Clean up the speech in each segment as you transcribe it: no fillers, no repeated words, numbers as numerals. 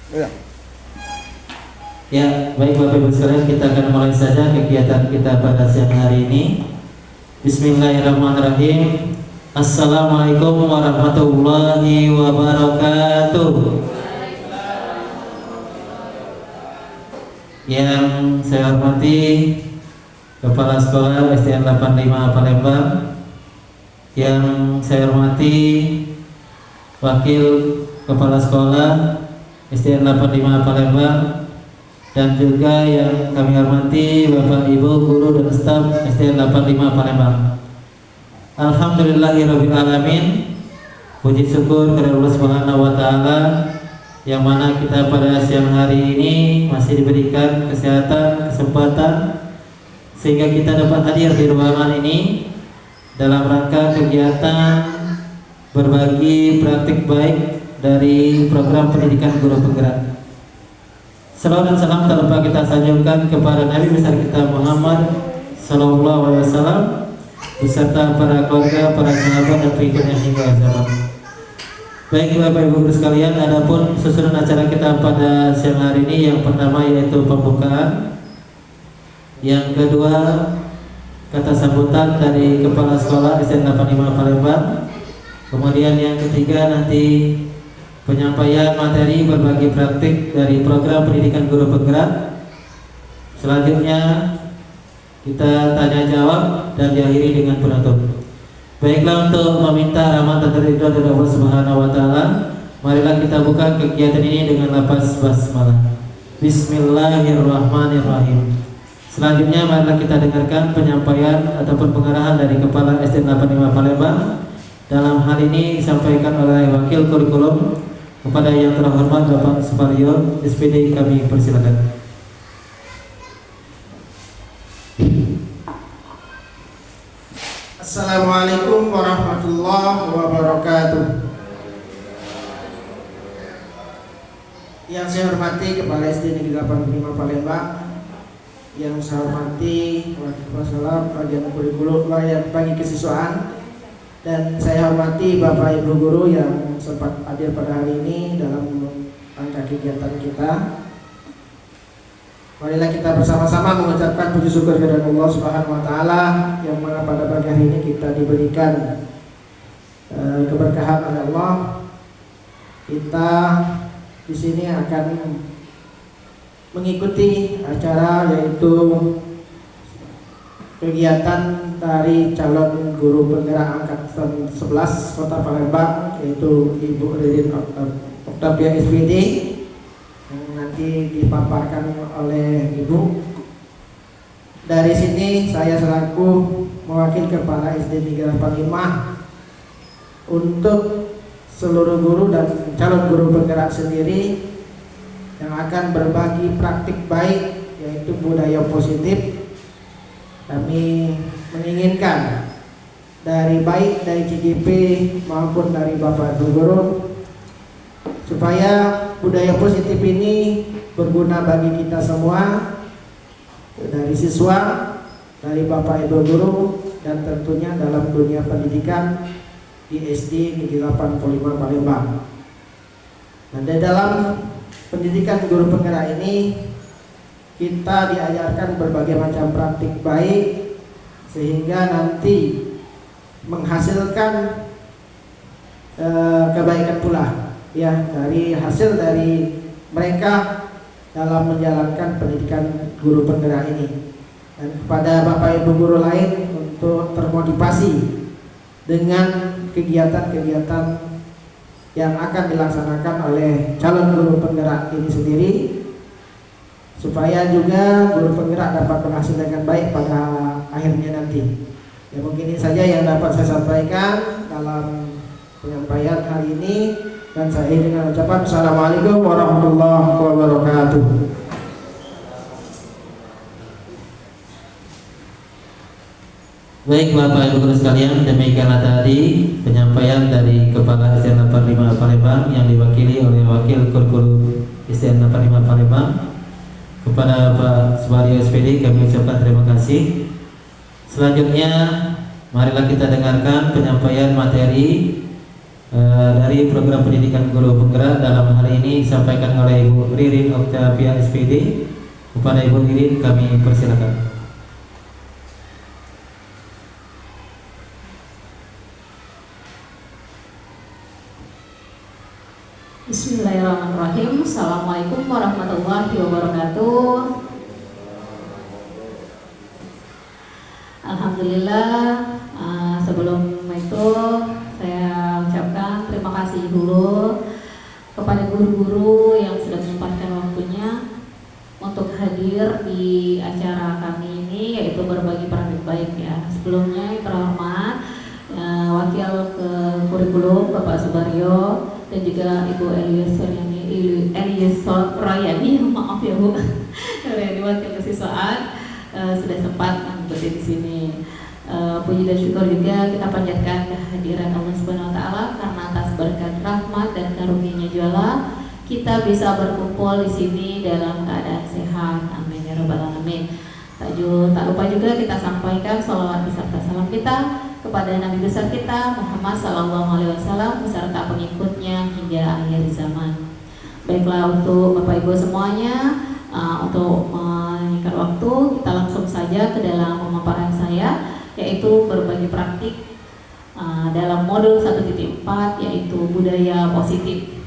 Ya. Ya, baik Bapak Ibu sekalian, kita akan mulai saja kegiatan kita pada siang hari ini. Bismillahirrahmanirrahim. Assalamualaikum warahmatullahi wabarakatuh. Yang saya hormati Kepala Sekolah SDN 85 Palembang, yang saya hormati Wakil Kepala Sekolah SDN 85 Palembang, dan juga yang kami hormati Bapak Ibu guru dan staf SDN 85 Palembang. Alhamdulillahirabbil alamin. Puji syukur kepada Allah Subhanahu wa taala yang mana kita pada siang hari ini masih diberikan kesehatan, kesempatan sehingga kita dapat hadir di ruangan ini dalam rangka kegiatan berbagi praktik baik dari program pendidikan guru penggerak. Salawat dan salam tak lupa kita sanjungkan kepada Nabi besar kita Muhammad sallallahu alaihi wasallam beserta para keluarga, para sahabat dan pengikutnya hingga zaman. Baik Bapak Ibu guru sekalian, adapun susunan acara kita pada siang hari ini yang pertama yaitu pembukaan, yang kedua kata sambutan dari Kepala Sekolah SDN 85 Palembang, kemudian yang ketiga nanti penyampaian materi berbagi praktik dari program pendidikan guru penggerak. Selanjutnya kita tanya jawab dan diakhiri dengan penutup. Baiklah, untuk meminta rahmat dan ridho dari Allah Subhanahu wa taala, marilah kita buka kegiatan ini dengan lafaz basmalah. Bismillahirrahmanirrahim. Selanjutnya marilah kita dengarkan penyampaian ataupun pengarahan dari Kepala SDN 85 Palembang. Dalam hal ini disampaikan oleh Wakil Kurikulum. Kepada yang terhormat Bapak Suparyo SPD kami persilakan. Assalamualaikum warahmatullahi wabarakatuh. Yang saya hormati Kepala SD Negeri 85 Palembang, yang saya hormati Wakil Kepala Sekolah Bagian Kurikulum Layanan Bagi Kesiswaan, dan saya hormati Bapak Ibu guru yang sempat hadir pada hari ini dalam rangka kegiatan kita. Marilah kita bersama-sama mengucapkan puji syukur kepada Allah Subhanahu wa taala yang mana pada pagi hari ini kita diberikan keberkahan oleh Allah. Kita di sini akan mengikuti acara yaitu kegiatan dari calon guru penggerak angkatan 11 Kota Palembang, yaitu Ibu Ririn Octavia SPD, yang nanti dipaparkan oleh Ibu. Dari sini saya selaku mewakili Kepala SD Negeri 85 untuk seluruh guru dan calon guru penggerak sendiri yang akan berbagi praktik baik yaitu budaya positif. Kami menginginkan dari baik dari CGP maupun dari Bapak Ibu guru supaya budaya positif ini berguna bagi kita semua, dari siswa, dari Bapak Ibu guru, dan tentunya dalam dunia pendidikan di SD Negeri 85 Palembang. Dan di dalam pendidikan guru penggerak ini kita diajarkan berbagai macam praktik baik sehingga nanti menghasilkan kebaikan pula ya dari hasil dari mereka dalam menjalankan pendidikan guru penggerak ini. Dan kepada Bapak Ibu guru lain untuk termotivasi dengan kegiatan-kegiatan yang akan dilaksanakan oleh calon guru penggerak ini sendiri, supaya juga guru penggerak dapat berhasil dengan baik pada akhirnya nanti. Ya, mungkin ini saja yang dapat saya sampaikan dalam penyampaian hari ini, dan saya dengan ucapan Assalamualaikum warahmatullahi wabarakatuh. Baik Bapak Ibu guru sekalian, demikianlah tadi penyampaian dari Kepala SDN 85 Palembang yang diwakili oleh Wakil Kurikulum SDN 85 Palembang. Kepada Pak Suparyo SPD kami ucapkan terima kasih. Selanjutnya marilah kita dengarkan penyampaian materi dari program pendidikan guru penggerak dalam hal ini disampaikan oleh Ibu Ririn Octavia SPD. Kepada Ibu Ririn kami persilakan. Bismillahirrahmanirrahim. Assalamualaikum warahmatullahi wabarakatuh. Alhamdulillah, sebelum itu saya ucapkan terima kasih dulu kepada guru-guru yang sudah menyempatkan waktunya untuk hadir di acara kami ini, yaitu berbagi praktik baik ya. Sebelumnya terhormat Wakil ke Kurikulum Bapak Subaryo dan juga Ibu Elias Royani, maaf ya Bu, ini wakil kesiswaan sudah sempat berdiri di sini. Puji dan syukur juga kita panjatkan kehadiran Allah Subhanahu Wa Taala karena atas berkat rahmat dan karunia-Nya juala kita bisa berkumpul di sini dalam keadaan sehat. Amin ya rabbal alamin. Tak lupa juga kita sampaikan sholawat beserta salam kita kepada Nabi besar kita Muhammad Sallallahu Alaihi Wasallam beserta pengikutnya hingga akhir zaman. Baiklah, untuk Bapak Ibu semuanya, untuk menyingkat waktu, kita langsung saja ke dalam pemaparan saya, yaitu berbagi praktik dalam modul 1.4, yaitu budaya positif.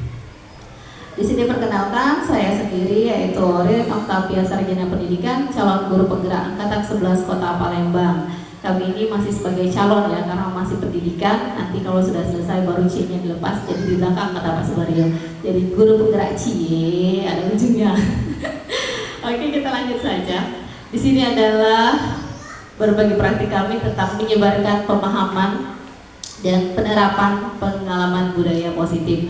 Di sini perkenalkan saya sendiri, yaitu Ririn Octavia Sarjana Pendidikan, calon guru penggerak angkatan 11 Kota Palembang. Kami ini masih sebagai calon ya, karena masih pendidikan. Nanti kalau sudah selesai baru C-nya dilepas, jadi di belakang kata Pak Subaryo. Jadi guru penggerak cie, ada ujungnya. Oke, kita lanjut saja. Di sini adalah berbagi praktik kami tentang menyebarkan pemahaman dan penerapan pengalaman budaya positif.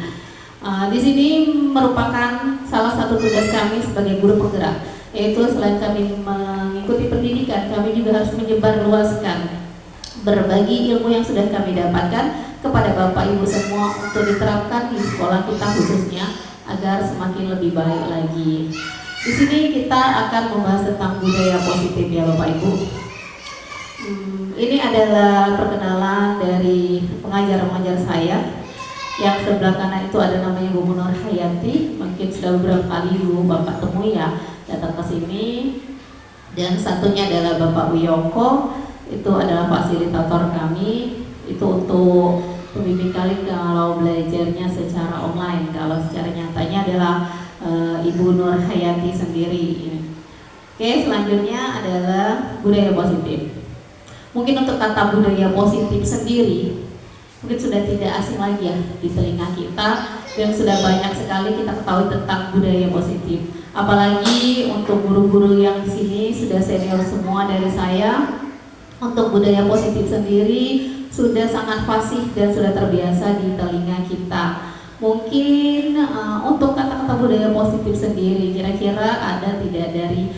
Di sini merupakan salah satu tugas kami sebagai guru penggerak, yaitu selain kami mengikuti pendidikan, kami juga harus menyebarluaskan berbagi ilmu yang sudah kami dapatkan kepada Bapak Ibu semua untuk diterapkan di sekolah kita khususnya agar semakin lebih baik lagi. Di sini kita akan membahas tentang budaya positif ya Bapak Ibu. Ini adalah perkenalan dari pengajar-pengajar saya. Yang sebelah kanan itu ada namanya Bu Nur Hayati, mungkin sudah beberapa kali dulu Bapak temui ya datang ke sini. Dan satunya adalah Bapak Wiyoko, itu adalah fasilitator kami, itu untuk pembimbing kalian kalau belajarnya secara online. Kalau secara nyatanya adalah Ibu Nur Hayati sendiri. Oke, selanjutnya adalah budaya positif. Mungkin untuk kata budaya positif sendiri mungkin sudah tidak asing lagi ya di telinga kita, dan sudah banyak sekali kita ketahui tentang budaya positif. Apalagi untuk guru-guru yang di sini sudah senior semua dari saya, untuk budaya positif sendiri sudah sangat fasih dan sudah terbiasa di telinga kita. Mungkin untuk kata-kata budaya positif sendiri, kira-kira ada tidak dari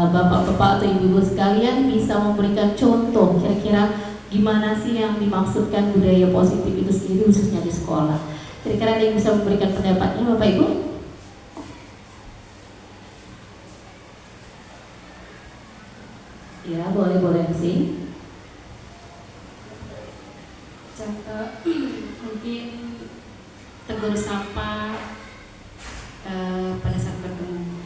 bapak-bapak atau ibu-ibu sekalian bisa memberikan contoh kira-kira gimana sih yang dimaksudkan budaya positif itu sendiri khususnya di sekolah? Kira-kira ada yang bisa memberikan pendapatnya Bapak Ibu? Ya, boleh sih. Contoh mungkin tegur sapa pada saat bertemu.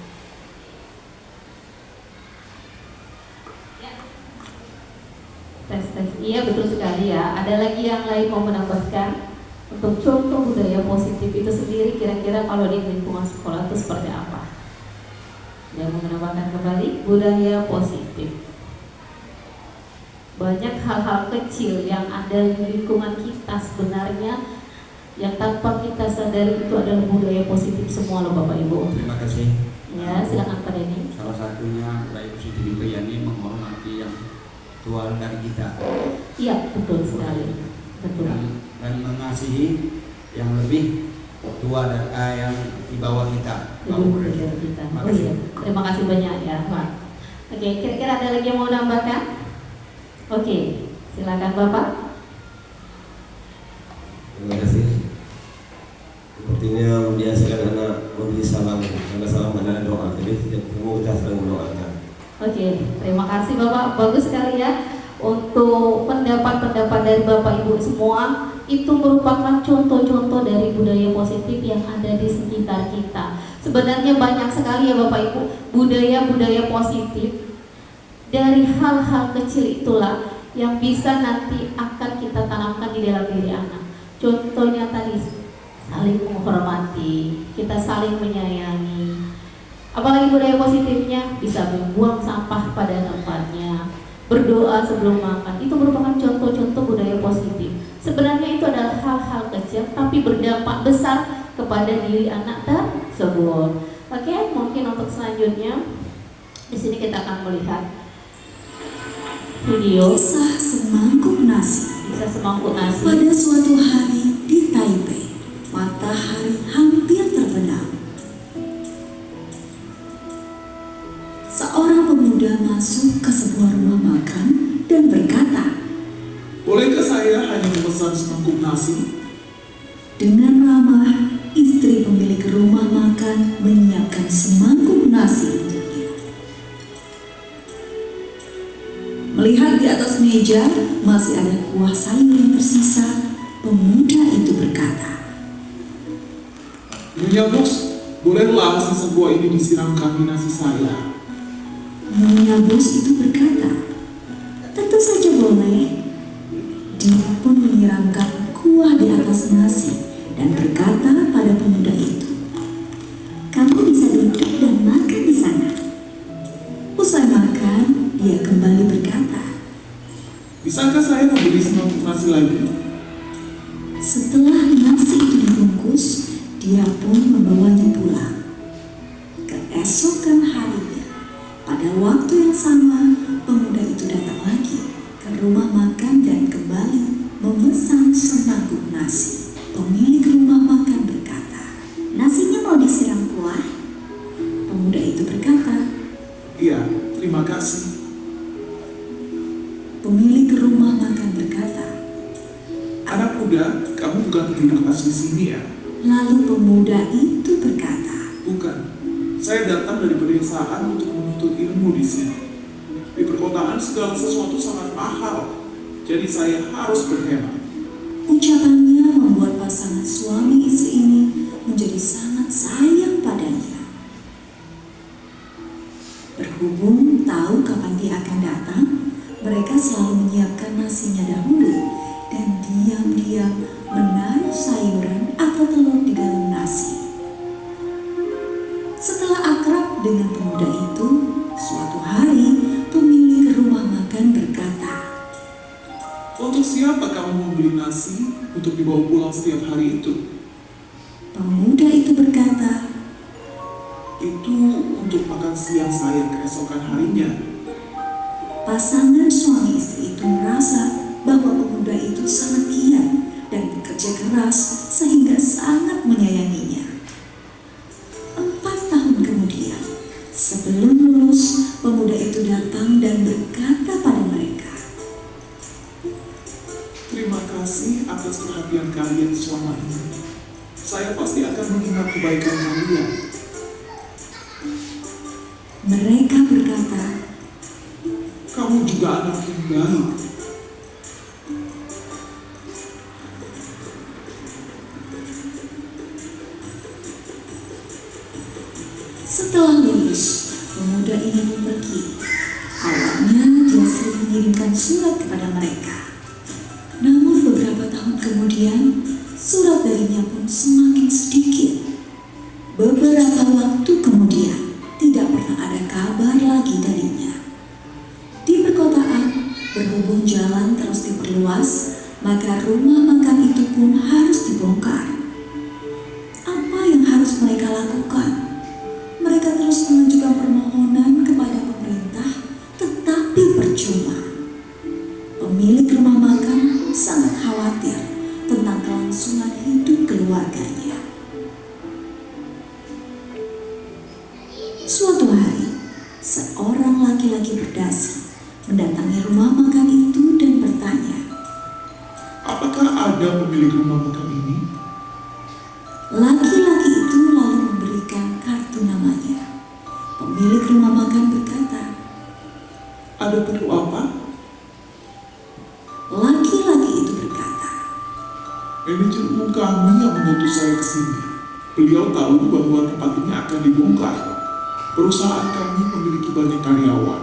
Tes. Iya, betul sekali ya. Ada lagi yang lain mau menambahkan untuk contoh budaya positif itu sendiri, kira-kira kalau di lingkungan sekolah itu seperti apa? Yang mau menambahkan kembali budaya positif. Banyak hal-hal kecil yang ada di lingkungan kita sebenarnya yang tanpa kita sadari itu adalah budaya positif semua loh Bapak Ibu. Terima kasih. Ya, silakan Pak Denny. Salah satunya budaya positif itu yakni menghormati yang tua dari kita. Iya, betul sekali. Betul. Dan mengasihi yang lebih tua dan yang di bawah kita. Oh iya, terima kasih banyak ya Pak. Oke, kira-kira ada lagi yang mau nambahkan? Oke, silakan Bapak. Terima kasih. Sepertinya membiasakan anak memberi salam, karena salam adalah doa. Jadi setiap ketemu kita selalu mendoakan. Oke, terima kasih Bapak. Bagus sekali ya untuk pendapat-pendapat dari Bapak Ibu semua itu merupakan contoh-contoh dari budaya positif yang ada di sekitar kita. Sebenarnya banyak sekali ya Bapak Ibu budaya-budaya positif. Dari hal-hal kecil itulah yang bisa nanti akan kita tanamkan di dalam diri anak. Contohnya tadi saling menghormati, kita saling menyayangi. Apalagi budaya positifnya bisa membuang sampah pada tempatnya, berdoa sebelum makan. Itu merupakan contoh-contoh budaya positif. Sebenarnya itu adalah hal-hal kecil tapi berdampak besar kepada diri anak tersebut. Oke, mungkin untuk selanjutnya di sini kita akan melihat video Kisah semangkuk nasi. kisah semangkuk nasi. Pada suatu hari di Taipei, matahari hampir terbenam. Seorang pemuda masuk ke sebuah rumah makan dan berkata, "Bolehkah saya hanya memesan semangkuk nasi?" dengan ramah, istri pemilik rumah makan menyiapkan semangkuk nasi untuknya. Melihat di atas meja masih ada kuah sayur yang tersisa, pemuda itu berkata, "Nyonya Bos, bolehlah sisa kuah ini disiramkan di nasi saya?" Nyonya Bos itu berkata, "Tentu saja boleh." Dia pun menyiramkan kuah di atas nasi dan berkata pada pemuda itu, "Kamu bisa duduk dan makan di sana." Usai makan, dia kembali berkata, "Bisakah saya membeli semangkuk nasi lagi?" Setelah nasi itu dibungkus, dia pun membawanya pulang. Keesokan harinya, pada waktu yang sama, pemuda itu datang lagi ke rumah makan dan kembali memesan semangkuk nasi. Pemilik rumah makan berkata, "Nasinya mau disiram kuah?" Pemuda itu berkata, "Iya, terima kasih." Pemilik rumah makan berkata, "Anak muda, kamu bukan penduduk asli sini ya?" lalu pemuda itu berkata, "Bukan. Saya datang dari pedesaan untuk menuntut ilmu di sini. Di perkotaan segala sesuatu sangat mahal, jadi saya harus berhemat." Ucapannya membuat pasangan suami istri ini menjadi sangat sayang padanya. Berhubung tahu kapan dia akan datang, mereka selalu menyiapkan nasinya dahulu dan diam-diam menaruh sayuran atau telur di dalam nasi. Setelah akrab dengan pemuda itu, suatu hari pemilik rumah makan berkata, "Untuk siapa kamu membeli nasi untuk dibawa pulang setiap hari itu?" Pemuda itu berkata, "Itu untuk makan siang saya keesokan harinya." pasangan suami istri itu merasa bahwa pemuda itu sangat giat dan bekerja keras sehingga sangat menyayanginya. 4 tahun kemudian, sebelum lulus, pemuda itu datang dan berkata pada mereka, "Terima kasih atas perhatian kalian selama ini. Saya pasti akan mengingat kebaikan kalian." Mereka berkata, "Kamu juga anak yang baik." Setelah lulus, pemuda ini pun pergi. Awalnya dia sering mengirimkan surat kepada mereka. Namun beberapa tahun kemudian, surat darinya pun semakin sedikit. Beberapa waktu kemudian, tidak pernah ada kabar lagi darinya. Di perkotaan, berhubung jalan terus diperluas, maka rumah makan itu pun harus dibongkar. Apa yang harus mereka lakukan? Mereka terus mengajukan permohonan kepada pemerintah, tetapi percuma. Pemilik rumah makan sangat khawatir tentang kelangsungan hidup keluarganya. Suatu hari, seorang laki-laki berdasi mendatangi rumah makan itu dan bertanya, "Apakah ada pemilik rumah makan ini?" Laki-laki itu lalu memberikan kartu namanya. Pemilik rumah makan berkata, "Ada perlu apa?" laki-laki itu berkata, sini. Beliau tahu bahwa tempat ini akan dibongkar. Perusahaan kami memiliki banyak karyawan.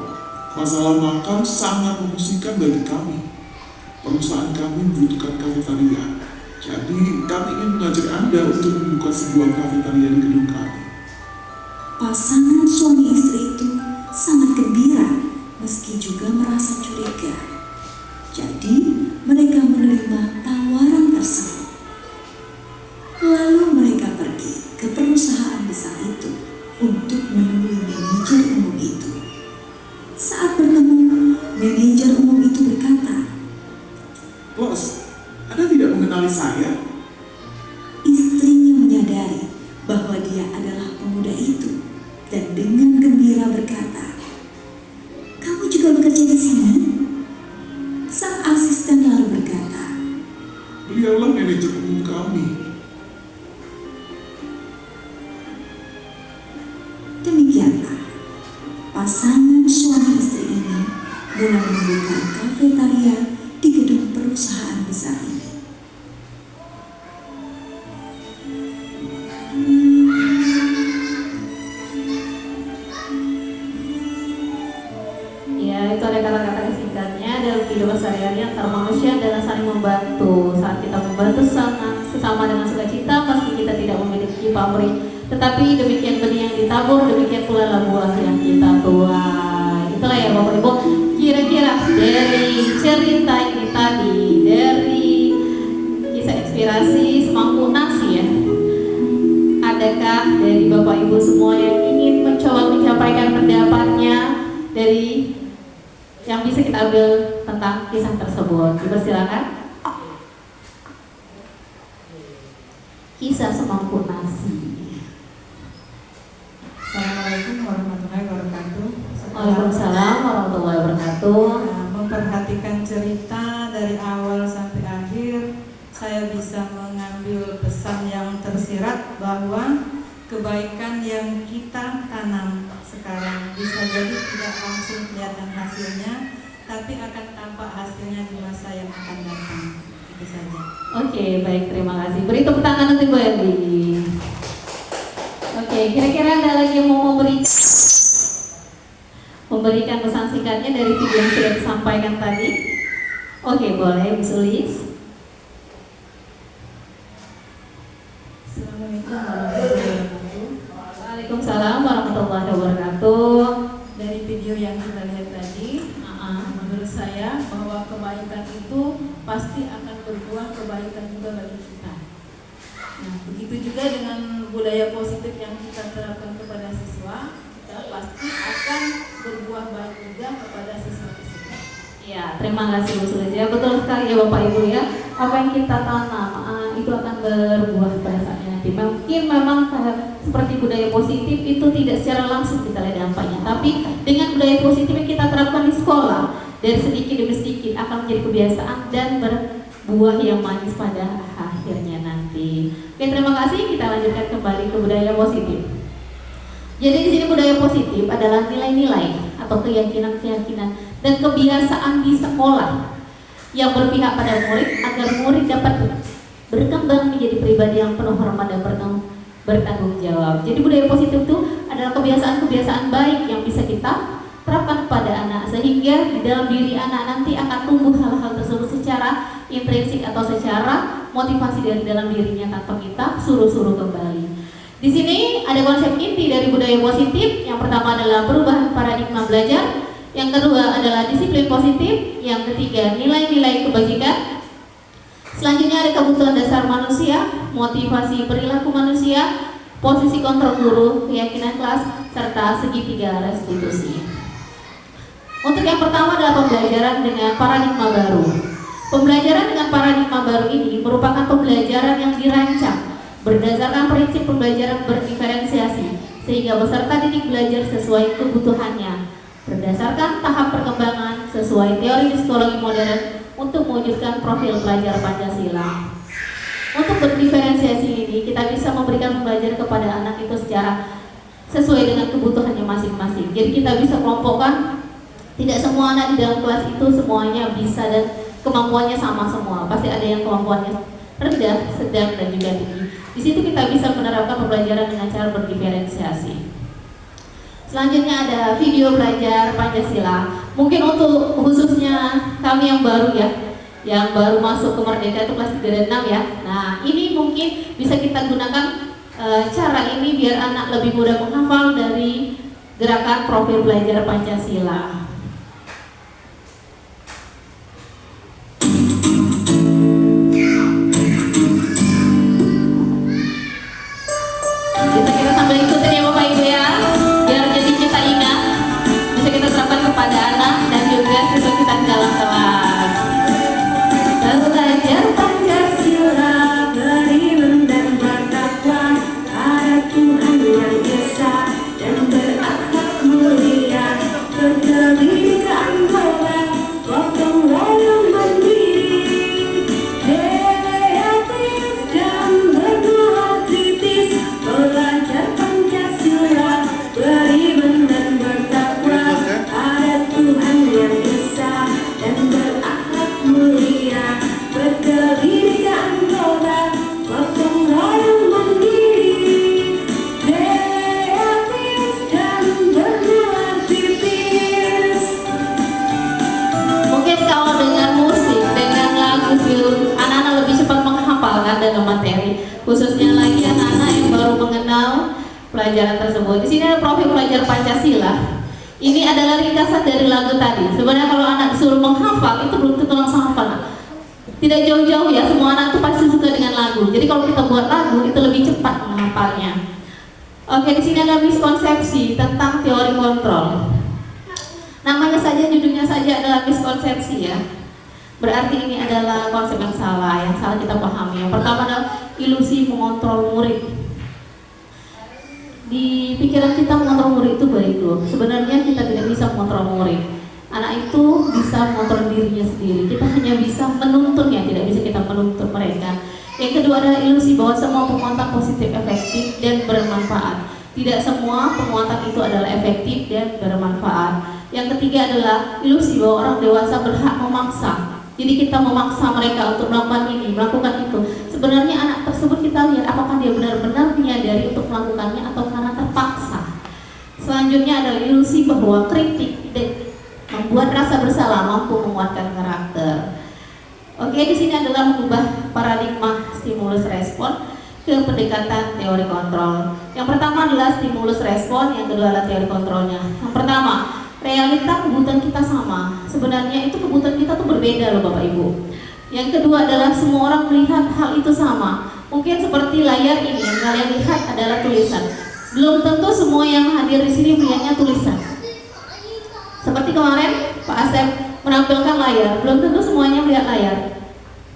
Masalah makan sangat memusingkan bagi kami. Perusahaan kami membutuhkan kafetaria. Jadi kami ingin mengajak Anda untuk membuka sebuah kafetaria di gedung kami. Pasangan suami istri itu sangat gembira meski juga merasa curiga. Jadi mereka menerima tawaran tersebut. Lalu mereka pergi ke perusahaan besar itu untuk menemui manajer umum itu. Saat bertemu, manajer umum itu berkata, Bos, Anda tidak mengenali saya? istrinya menyadari bahwa dia adalah pemuda itu dan dengan gembira berkata, "Kamu juga bekerja di sini?" Sang asisten lalu berkata, Beliaulah manajer umum kami. demikianlah pasangan suami istri ini mulai membuka kafetaria di gedung perusahaan besar ini. Ya, itu ada kata-kata singkatnya dalam kehidupan sehari-hari antara manusia adalah saling membantu. Saat kita membantu sesama dengan sukacita, meski kita tidak memiliki pamrih, tetapi demikian benih yang ditabur, demikian pula buah yang kita tuai. Itulah ya Bapak Ibu, kira-kira dari cerita ini tadi, dari kisah inspirasi semangkuk nasi ya, adakah dari Bapak Ibu semua yang ingin mencoba menyampaikan pendapatnya dari yang bisa kita ambil tentang kisah tersebut? Dipersilakan. Kisah semangkuk nasi. Assalamualaikum warahmatullahi wabarakatuh. Waalaikumsalam warahmatullahi wabarakatuh. Memperhatikan cerita dari awal sampai akhir, saya bisa mengambil pesan yang tersirat bahwa kebaikan yang kita tanam sekarang bisa jadi tidak langsung kelihatan hasilnya, tapi akan tampak hasilnya di masa yang akan datang. Itu saja. Oke, baik, terima kasih. Beri tepuk tangan untuk Bu Erdi. Oke, kira-kira ada lagi yang mau memberikan pesan singkatnya dari video yang sudah disampaikan tadi? Oke, boleh, Bu Sulis. Assalamualaikum warahmatullahi wabarakatuh. Waalaikumsalam warahmatullahi wabarakatuh. Dari video yang kita lihat tadi, menurut saya bahwa kebaikan itu pasti akan berbuah kebaikan juga bagi kita. Nah, begitu juga dengan budaya positif yang kita terapkan kepada siswa, kita pasti akan berbuah baik juga kepada siswa tersebut. Ya, terima kasih Bu Sulis. Ya, betul sekali ya Bapak Ibu ya. Apa yang kita tanam itu akan berbuah pada saatnya nanti. Mungkin memang seperti budaya positif itu tidak secara langsung kita lihat dampaknya, tapi dengan budaya positif yang kita terapkan di sekolah, dari sedikit demi sedikit akan menjadi kebiasaan dan berbuah yang manis pada akhirnya nanti. Oke, terima kasih. Kita lanjutkan kembali ke budaya positif. Jadi di sini budaya positif adalah nilai-nilai atau keyakinan-keyakinan dan kebiasaan di sekolah yang berpihak pada murid agar murid dapat berkembang menjadi pribadi yang penuh hormat dan bertanggung jawab. Jadi budaya positif itu adalah kebiasaan-kebiasaan baik yang bisa kita terapkan pada anak sehingga di dalam diri anak nanti akan tumbuh hal-hal tersebut secara intrinsik atau secara motivasi dari dalam dirinya tanpa kita suruh-suruh kembali. Di sini ada konsep inti dari budaya positif. Yang pertama adalah perubahan paradigma belajar, yang kedua adalah disiplin positif, yang ketiga nilai-nilai kebajikan. Selanjutnya ada kebutuhan dasar manusia, motivasi perilaku manusia, posisi kontrol guru, keyakinan kelas, serta segitiga restitusi. Untuk yang pertama adalah pembelajaran dengan paradigma baru. Pembelajaran dengan paradigma baru ini merupakan pembelajaran yang dirancang berdasarkan prinsip pembelajaran berdiferensiasi, sehingga peserta didik belajar sesuai kebutuhannya, berdasarkan tahap perkembangan sesuai teori psikologi modern untuk mewujudkan profil pelajar Pancasila. Untuk berdiferensiasi ini, kita bisa memberikan pembelajaran kepada anak itu secara sesuai dengan kebutuhannya masing-masing. Jadi kita bisa kelompokkan, tidak semua anak di dalam kelas itu semuanya bisa dan kemampuannya sama semua. Pasti ada yang kemampuannya rendah, sedang, dan juga tinggi. Di situ kita bisa menerapkan pembelajaran dengan cara berdiferensiasi. Selanjutnya ada video belajar Pancasila. Mungkin untuk khususnya kami yang baru ya, yang baru masuk ke Merdeka itu kelas 3 dan 6 ya. Nah, ini mungkin bisa kita gunakan cara ini biar anak lebih mudah menghafal dari gerakan profil belajar Pancasila. Bisa kita sambil ikutin ya Bapak Ibu ya, biar jadi kita ingat. Bisa kita terapkan kepada anak dan juga siswa kita di dalam kelas. Belajar Pancasila, beriman dan bertakwa pada Tuhan yang Esa dan berakhlak mulia, berkebinekaan pula, gotong royong mandiri, kreatif dan berdoa kritis. Belajar Pancasila, beriman dan bertakwa pada Tuhan yang Esa dan berakhlak mulia, berkebinekaan pula, gotong royong mandiri, kreatif dan berdoa kritis. Mungkin kalau dengan musik, dengan lagu film, anak-anak lebih cepat menghafalkan dalam materi, khususnya lagi anak-anak yang baru mengenal pelajaran tersebut. Di sini ada profil belajar Pancasila. Ini adalah ringkasan dari lagu tadi. Sebenarnya kalau anak disuruh menghafal itu belum tentu langsung hafal. Tidak jauh-jauh ya, semua anak itu pasti suka dengan lagu. Jadi kalau kita buat lagu itu lebih cepat menghafalnya. Oke, di sini ada miskonsepsi tentang teori kontrol. Namanya saja, judulnya saja adalah miskonsepsi ya. Berarti ini adalah konsep yang salah kita pahami. Yang pertama adalah ilusi mengontrol murid. Di pikiran kita mengontrol murid itu baik loh. Sebenarnya kita tidak bisa mengontrol murid. Anak itu bisa mengontrol dirinya sendiri. Kita hanya bisa menuntunnya, tidak bisa kita menuntun mereka. Yang kedua adalah ilusi bahwa semua penguatan positif, efektif, dan bermanfaat. Tidak semua penguatan itu adalah efektif dan bermanfaat. Yang ketiga adalah ilusi bahwa orang dewasa berhak memaksa. Jadi kita memaksa mereka untuk melakukan ini, melakukan itu. Sebenarnya anak tersebut kita lihat apakah dia benar-benar menyadari untuk melakukannya atau karena terpaksa. Selanjutnya adalah ilusi bahwa kritik membuat rasa bersalah mampu menguatkan karakter. Oke, di sini adalah mengubah paradigma stimulus respon ke pendekatan teori kontrol. Yang pertama adalah stimulus respon, yang kedua adalah teori kontrolnya. Yang pertama, realita kebutuhan kita sama. Sebenarnya itu kebutuhan kita tuh berbeda loh Bapak Ibu. Yang kedua adalah semua orang melihat hal itu sama. Mungkin seperti layar ini yang kalian lihat adalah tulisan. Belum tentu semua yang hadir di sini melihatnya tulisan. Seperti kemarin Pak Asep menampilkan layar, belum tentu semuanya melihat layar.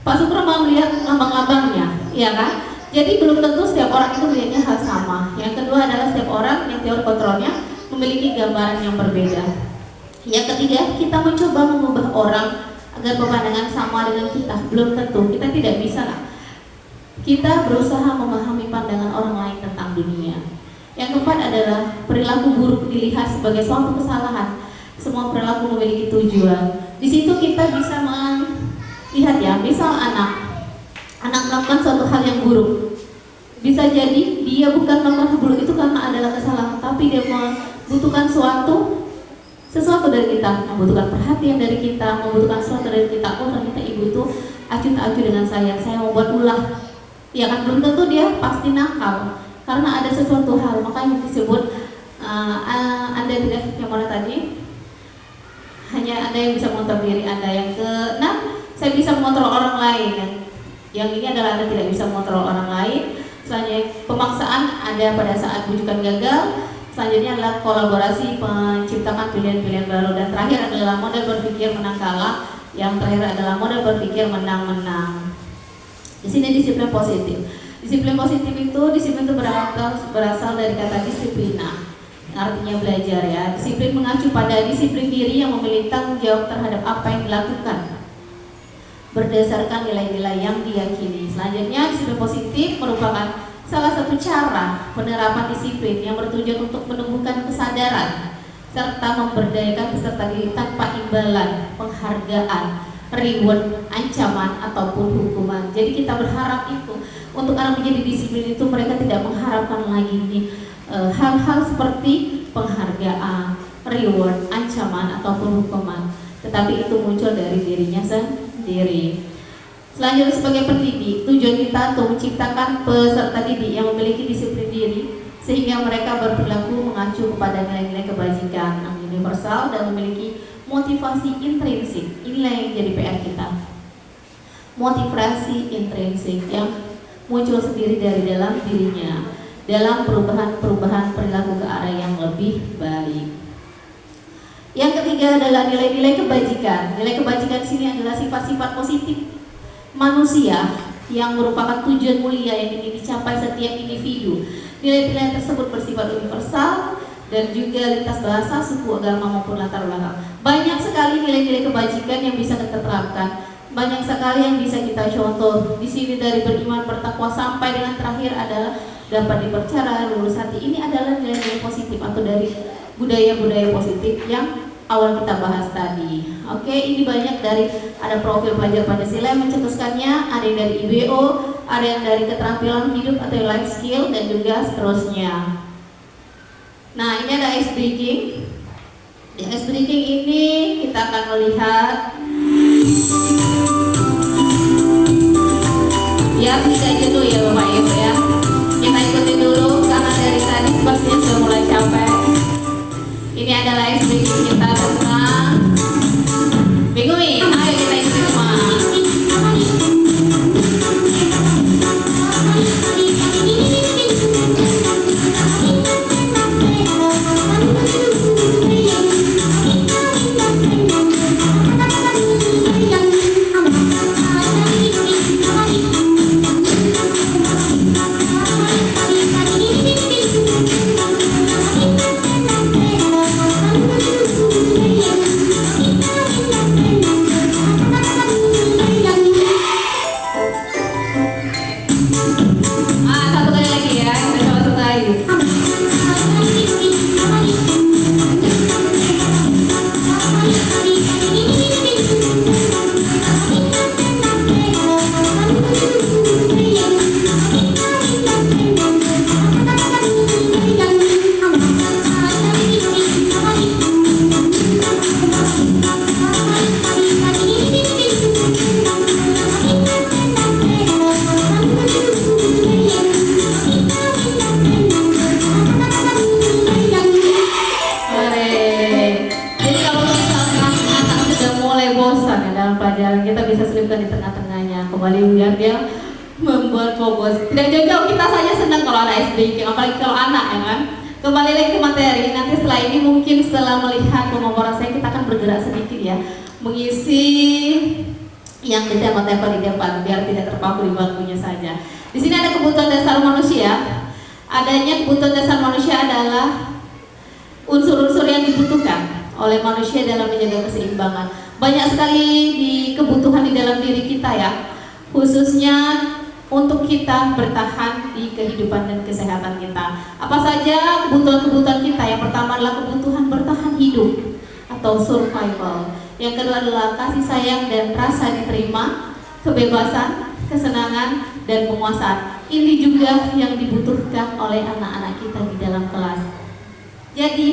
Pak Sukro mau melihat lambang-lambangnya, iya kan? Jadi belum tentu setiap orang itu melihatnya hal sama. Yang kedua adalah setiap orang yang teori kontrolnya memiliki gambaran yang berbeda. Yang ketiga, kita mencoba mengubah orang agar pemandangan sama dengan kita. Belum tentu, kita tidak bisa lah. Kita berusaha memahami pandangan orang lain tentang dunia. Yang keempat adalah perilaku buruk dilihat sebagai suatu kesalahan. Semua perilaku memiliki tujuan. Di situ kita bisa melihat ya, misal anak melakukan suatu hal yang buruk. Bisa jadi dia bukan melakukan hal buruk itu karena adalah kesalahan, tapi dia membutuhkan sesuatu dari kita, membutuhkan perhatian dari kita, membutuhkan sesuatu dari kita. Oh ternyata ibu itu acuh tak acuh dengan saya mau buat ulah. Ya kan, belum tentu dia pasti nakal karena ada sesuatu hal. Makanya disebut Anda tidak yang mana tadi? Hanya Anda yang bisa mengontrol diri Anda. Yang keenam, saya bisa mengontrol orang lain. Yang ini adalah Anda tidak bisa mengontrol orang lain. Selanjutnya pemaksaan ada pada saat bujukan gagal. Selanjutnya adalah kolaborasi menciptakan pilihan-pilihan baru. Dan terakhir adalah model berpikir menang kalah. Yang terakhir adalah model berpikir menang-menang. Di sini disiplin positif. Disiplin positif itu berasal dari kata disiplina. Artinya belajar ya. Disiplin mengacu pada disiplin diri yang memiliki tanggung jawab terhadap apa yang dilakukan berdasarkan nilai-nilai yang diyakini. Selanjutnya, disiplin positif merupakan salah satu cara penerapan disiplin yang bertujuan untuk menumbuhkan kesadaran serta memberdayakan peserta didik tanpa imbalan, penghargaan, reward, ancaman ataupun hukuman. Jadi kita berharap itu Untuk anak menjadi disiplin itu mereka tidak mengharapkan lagi hal-hal seperti penghargaan, reward, ancaman ataupun hukuman, tetapi itu muncul dari dirinya sendiri. Selanjutnya sebagai pendidik, tujuan kita untuk menciptakan peserta didik yang memiliki disiplin diri sehingga mereka berperilaku mengacu kepada nilai-nilai kebajikan yang universal dan memiliki motivasi intrinsik. Inilah yang jadi PR kita. Motivasi intrinsik yang muncul sendiri dari dalam dirinya dalam perubahan perilaku ke arah yang lebih baik. Yang ketiga adalah nilai-nilai kebajikan. Nilai kebajikan di sini adalah sifat-sifat positif manusia yang merupakan tujuan mulia yang ingin dicapai setiap individu. Nilai-nilai tersebut bersifat universal dan juga lintas bahasa, suku, agama maupun latar belakang. Banyak sekali nilai-nilai kebajikan yang bisa kita terapkan. Banyak sekali yang bisa kita contoh. Di sini dari beriman, bertakwa sampai dengan terakhir adalah dapat dipercaya, lurus hati. Ini adalah nilai-nilai positif atau dari budaya-budaya positif yang awal kita bahas tadi. Oke, ini banyak dari ada profil pelajar Pancasila yang mencetuskannya, ada yang dari IBO, ada yang dari keterampilan hidup atau life skill dan juga seterusnya. Nah, ini ada ice breaking. Di ice breaking ini kita akan melihat ya bisa dulu ya Bapak Ibu ya. Kita ikuti dulu karena dari tadi sepertinya sudah mulai capek. Ini adalah ice breaking kita tentang Megumi. Ayo kita ikuti semua. Tidak jauh-jauh kita saja senang kalau ada ice breaking, apalagi kalau anak ya kan. Kembali lagi ke materi. Nanti setelah ini mungkin setelah melihat pemaparan saya kita akan bergerak sedikit ya, mengisi yang di tema-tema di depan biar tidak terpaku di bangkunya saja. Di sini ada kebutuhan dasar manusia. Adanya kebutuhan dasar manusia adalah unsur-unsur yang dibutuhkan oleh manusia dalam menjaga keseimbangan. Banyak sekali di kebutuhan di dalam diri kita ya, khususnya untuk kita bertahan di kehidupan dan kesehatan kita. Apa saja kebutuhan-kebutuhan kita? Yang pertama adalah kebutuhan bertahan hidup atau survival. Yang kedua adalah kasih sayang dan rasa diterima, kebebasan, kesenangan, dan penguasaan. Ini juga yang dibutuhkan oleh anak-anak kita di dalam kelas. Jadi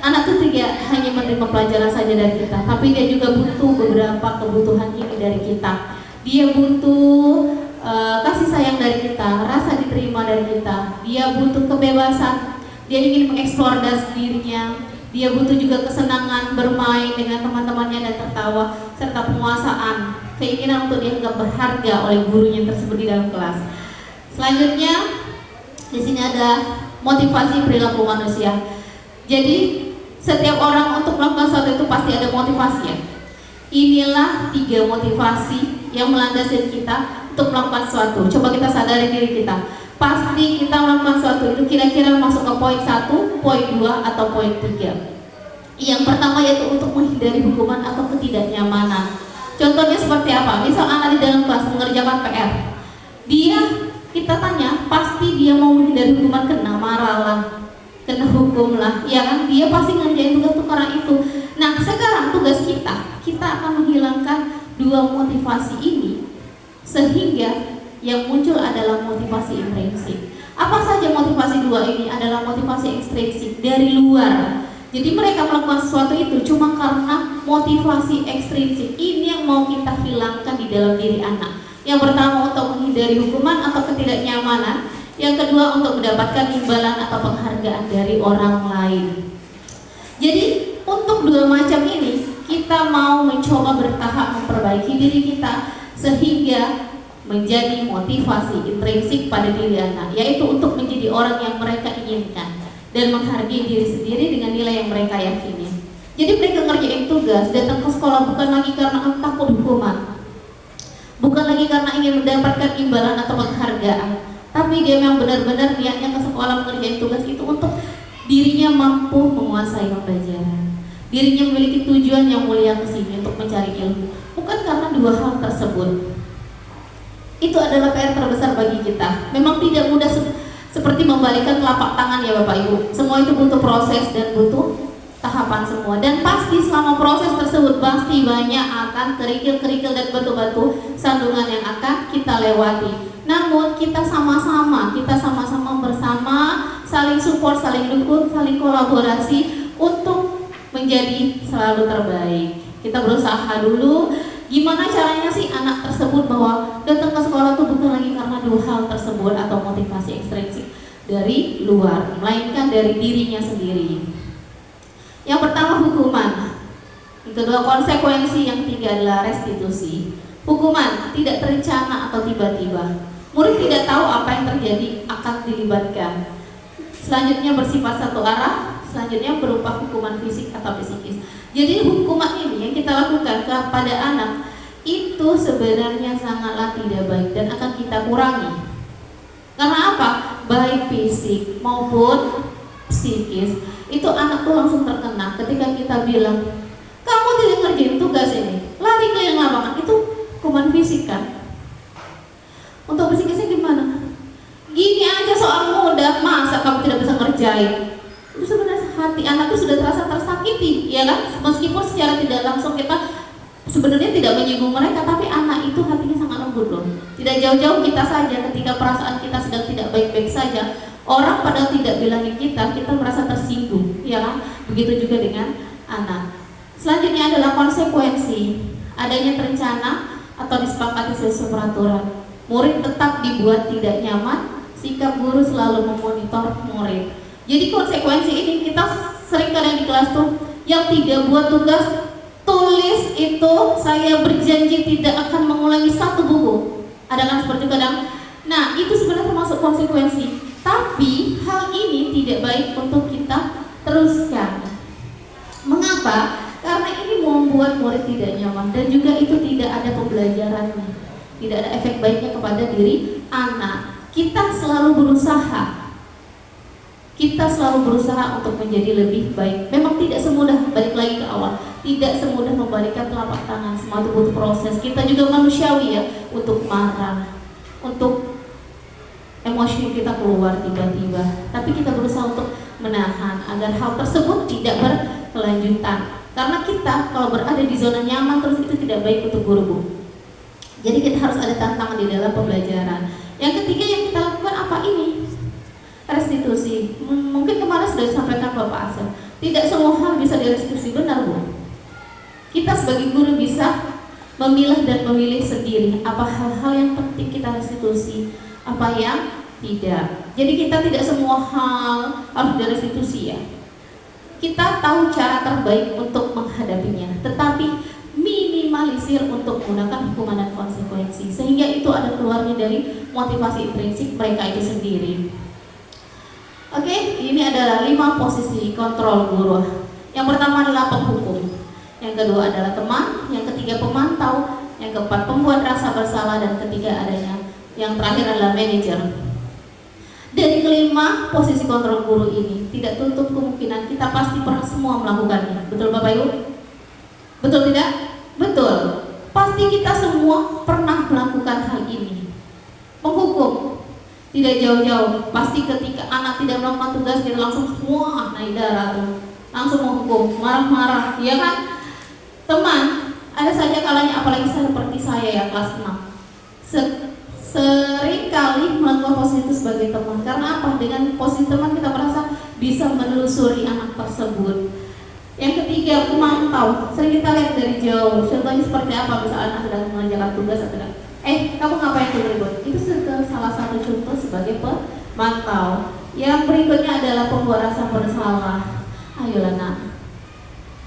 anak itu tidak hanya menerima pelajaran saja dari kita, tapi dia juga butuh beberapa kebutuhan ini dari kita. Dia butuh kasih sayang dari kita, rasa diterima dari kita. Dia butuh kebebasan, dia ingin mengeksplor dirinya. Dia butuh juga kesenangan bermain dengan teman-temannya dan tertawa, serta penguasaan, keinginan untuk dianggap berharga oleh gurunya tersebut di dalam kelas. Selanjutnya di sini ada motivasi perilaku manusia. Jadi setiap orang untuk melakukan sesuatu itu pasti ada motivasinya. Inilah 3 motivasi yang melandasi kita untuk melakukan sesuatu. Coba kita sadari diri kita. Pasti kita melakukan sesuatu itu kira-kira masuk ke poin 1, poin 2, atau poin 3. Yang pertama yaitu untuk menghindari hukuman atau ketidaknyamanan. Contohnya seperti apa? Misal anak di dalam kelas mengerjakan PR. Kita tanya, pasti dia mau menghindari hukuman, kena marah lah, kena hukum lah, ya kan? Dia pasti ngerjain tugas itu karena itu. Nah, sekarang tugas kita akan menghilangkan 2 motivasi ini sehingga yang muncul adalah motivasi intrinsik. Apa saja motivasi dua ini? Adalah motivasi ekstrinsik dari luar. Jadi mereka melakukan sesuatu itu cuma karena motivasi ekstrinsik. Ini yang mau kita hilangkan di dalam diri anak. Yang pertama untuk menghindari hukuman atau ketidaknyamanan. Yang kedua untuk mendapatkan imbalan atau penghargaan dari orang lain. Jadi untuk dua macam ini kita mau mencoba bertahap memperbaiki diri kita sehingga menjadi motivasi intrinsik pada diri anak, yaitu untuk menjadi orang yang mereka inginkan dan menghargai diri sendiri dengan nilai yang mereka yakini. Jadi mereka ngerjain tugas, datang ke sekolah bukan lagi karena takut hukuman, bukan lagi karena ingin mendapatkan imbalan atau penghargaan, tapi dia memang benar-benar niatnya ke sekolah mengerjain tugas itu untuk dirinya mampu menguasai pembelajaran, dirinya memiliki tujuan yang mulia ke sini untuk mencari ilmu, bukan karena dua hal tersebut. Itu adalah PR terbesar bagi kita. Memang tidak mudah seperti membalikkan telapak tangan ya Bapak Ibu. Semua itu butuh proses dan butuh tahapan semua. Dan pasti selama proses tersebut pasti banyak akan kerikil-kerikil dan batu-batu sandungan yang akan kita lewati. Namun kita sama-sama bersama, saling support, saling dukung, saling kolaborasi untuk menjadi selalu terbaik. Kita berusaha dulu. Gimana caranya sih anak tersebut bahwa datang ke sekolah itu bukan lagi karena dua hal tersebut atau motivasi ekstrinsik dari luar, melainkan dari dirinya sendiri. Yang pertama hukuman, yang kedua konsekuensi, yang ketiga adalah restitusi. Hukuman tidak terencana atau tiba-tiba. Murid tidak tahu apa yang terjadi akan dilibatkan. Selanjutnya bersifat satu arah, selanjutnya berupa hukuman fisik atau psikis. Jadi hukuman ini yang kita lakukan kepada anak itu sebenarnya sangatlah tidak baik dan akan kita kurangi. Karena apa? Baik fisik maupun psikis. Itu anak tuh langsung terkena ketika kita bilang, kamu tidak ngerjain tugas ini, lari ke yang lapangan. Itu hukuman fisik kan? Untuk psikisnya gimana? Gini aja soal mudah, masa kamu tidak bisa ngerjain? Itu sebenarnya hati anak itu sudah terasa tersakiti, ya kan? Meskipun secara tidak langsung kita sebenarnya tidak menyinggung mereka, tapi anak itu hatinya sangat lembut loh. Tidak jauh-jauh kita saja ketika perasaan kita sedang tidak baik-baik saja, orang padahal tidak bilangin kita merasa tersinggung, ya kan? Begitu juga dengan anak. Selanjutnya adalah konsekuensi, adanya terencana atau disepakati sesuai peraturan. Murid tetap dibuat tidak nyaman, sikap guru selalu memonitor murid. Jadi konsekuensi ini kita sering kadang di kelas tuh yang tidak buat tugas tulis itu saya berjanji tidak akan mengulangi satu buku. Ada kan seperti kadang. Nah itu sebenarnya termasuk konsekuensi. Tapi hal ini tidak baik untuk kita teruskan. Mengapa? Karena ini membuat murid tidak nyaman dan juga itu tidak ada pembelajarannya, tidak ada efek baiknya kepada diri anak. Kita selalu berusaha untuk menjadi lebih baik. Memang tidak semudah, balik lagi ke awal, tidak semudah membalikkan telapak tangan, semua itu butuh proses. Kita juga manusiawi ya, untuk marah, untuk emosi kita keluar tiba-tiba. Tapi kita berusaha untuk menahan agar hal tersebut tidak berkelanjutan. Karena kita kalau berada di zona nyaman terus itu tidak baik untuk guru. Jadi kita harus ada tantangan di dalam pembelajaran. Yang ketiga yang kita lakukan apa ini? Restitusi. Mungkin kemarin sudah disampaikan Bapak Asep, tidak semua hal bisa direstitusi, benar Bu? Kita sebagai guru bisa memilah dan memilih sendiri apa hal-hal yang penting kita restitusi, apa yang tidak. Jadi kita tidak semua hal harus direstitusi ya. Kita tahu cara terbaik untuk menghadapinya, tetapi minimalisir untuk menggunakan hukuman dan konsekuensi, sehingga itu ada keluarnya dari motivasi intrinsik mereka itu sendiri. Oke, ini adalah 5 posisi kontrol guru. Yang pertama adalah penghukum, yang kedua adalah teman, yang ketiga pemantau, yang keempat pembuat rasa bersalah, dan ketiga adanya yang terakhir adalah manajer. Dari kelima posisi kontrol guru ini tidak tutup kemungkinan kita pasti pernah semua melakukannya. Betul Bapak Ibu? Betul tidak? Betul. Pasti kita semua pernah melakukan hal ini. Menghukum tidak jauh-jauh, pasti ketika anak tidak melakukan tugas kita langsung semua naik darah tuh, langsung menghukum, marah-marah, ya kan? Teman, ada saja kalanya apalagi seperti saya ya kelas 6. sering kali melakukan posisi itu sebagai teman. Karena apa? Dengan posisi teman kita merasa bisa menelusuri anak tersebut. Yang ketiga, memantau. Sering kita lihat dari jauh. Contohnya seperti apa? Misalnya anak sedang mengerjakan tugas atau tidak. Kamu ngapain tuh ribut? Itu salah satu contoh sebagai pemantau. Yang berikutnya adalah pembuat rasa bersalah. Ayolah nak,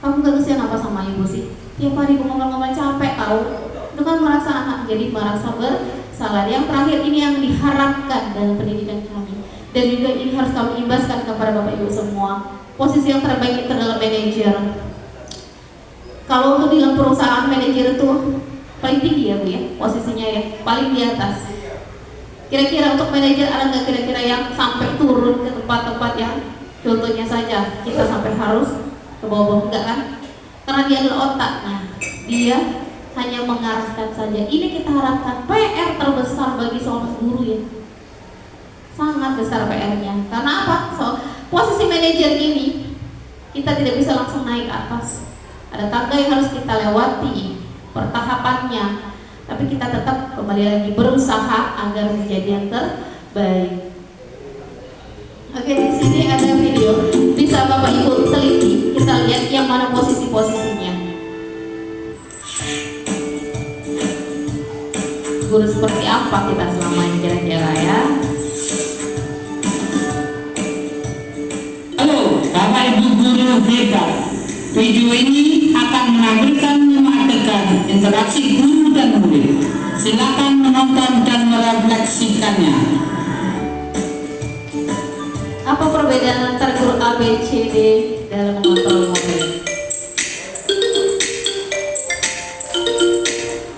kamu gak kesian apa sama ibu sih? Tiap hari ngomong-ngomong capek tahu. Itu kan merasa anak jadi merasa bersalah. Yang terakhir ini yang diharapkan dalam pendidikan kami. Dan juga ini harus kami imbaskan kepada Bapak Ibu semua. Posisi yang terbaik itu adalah manajer. Kalau untuk di dalam perusahaan, manajer itu paling tinggi ya Bu ya, posisinya ya, paling di atas. Kira-kira untuk manajer ada nggak kira-kira yang sampai turun ke tempat-tempat yang contohnya saja kita sampai harus ke bawah, enggak kan? Karena dia adalah otak. Nah, dia hanya mengarahkan saja. Ini kita harapkan PR terbesar bagi seorang guru ya. Sangat besar PR-nya. Karena apa? Posisi manajer ini kita tidak bisa langsung naik ke atas. Ada tangga yang harus kita lewati pertahapannya. Tapi kita tetap kembali lagi berusaha agar menjadi yang terbaik. Oke, di sini ada video. Bisa Bapak Ibu teliti, kita lihat yang mana posisi-posisinya. Guru seperti apa kita selama ini kira-kira ya? Halo, Bapak Ibu guru hebat. Video ini akan menampilkan mematikan interaksi guru dan murid. Silakan menonton dan merefleksikannya. Apa perbedaan antara guru ABCD dalam mengontrol mobil?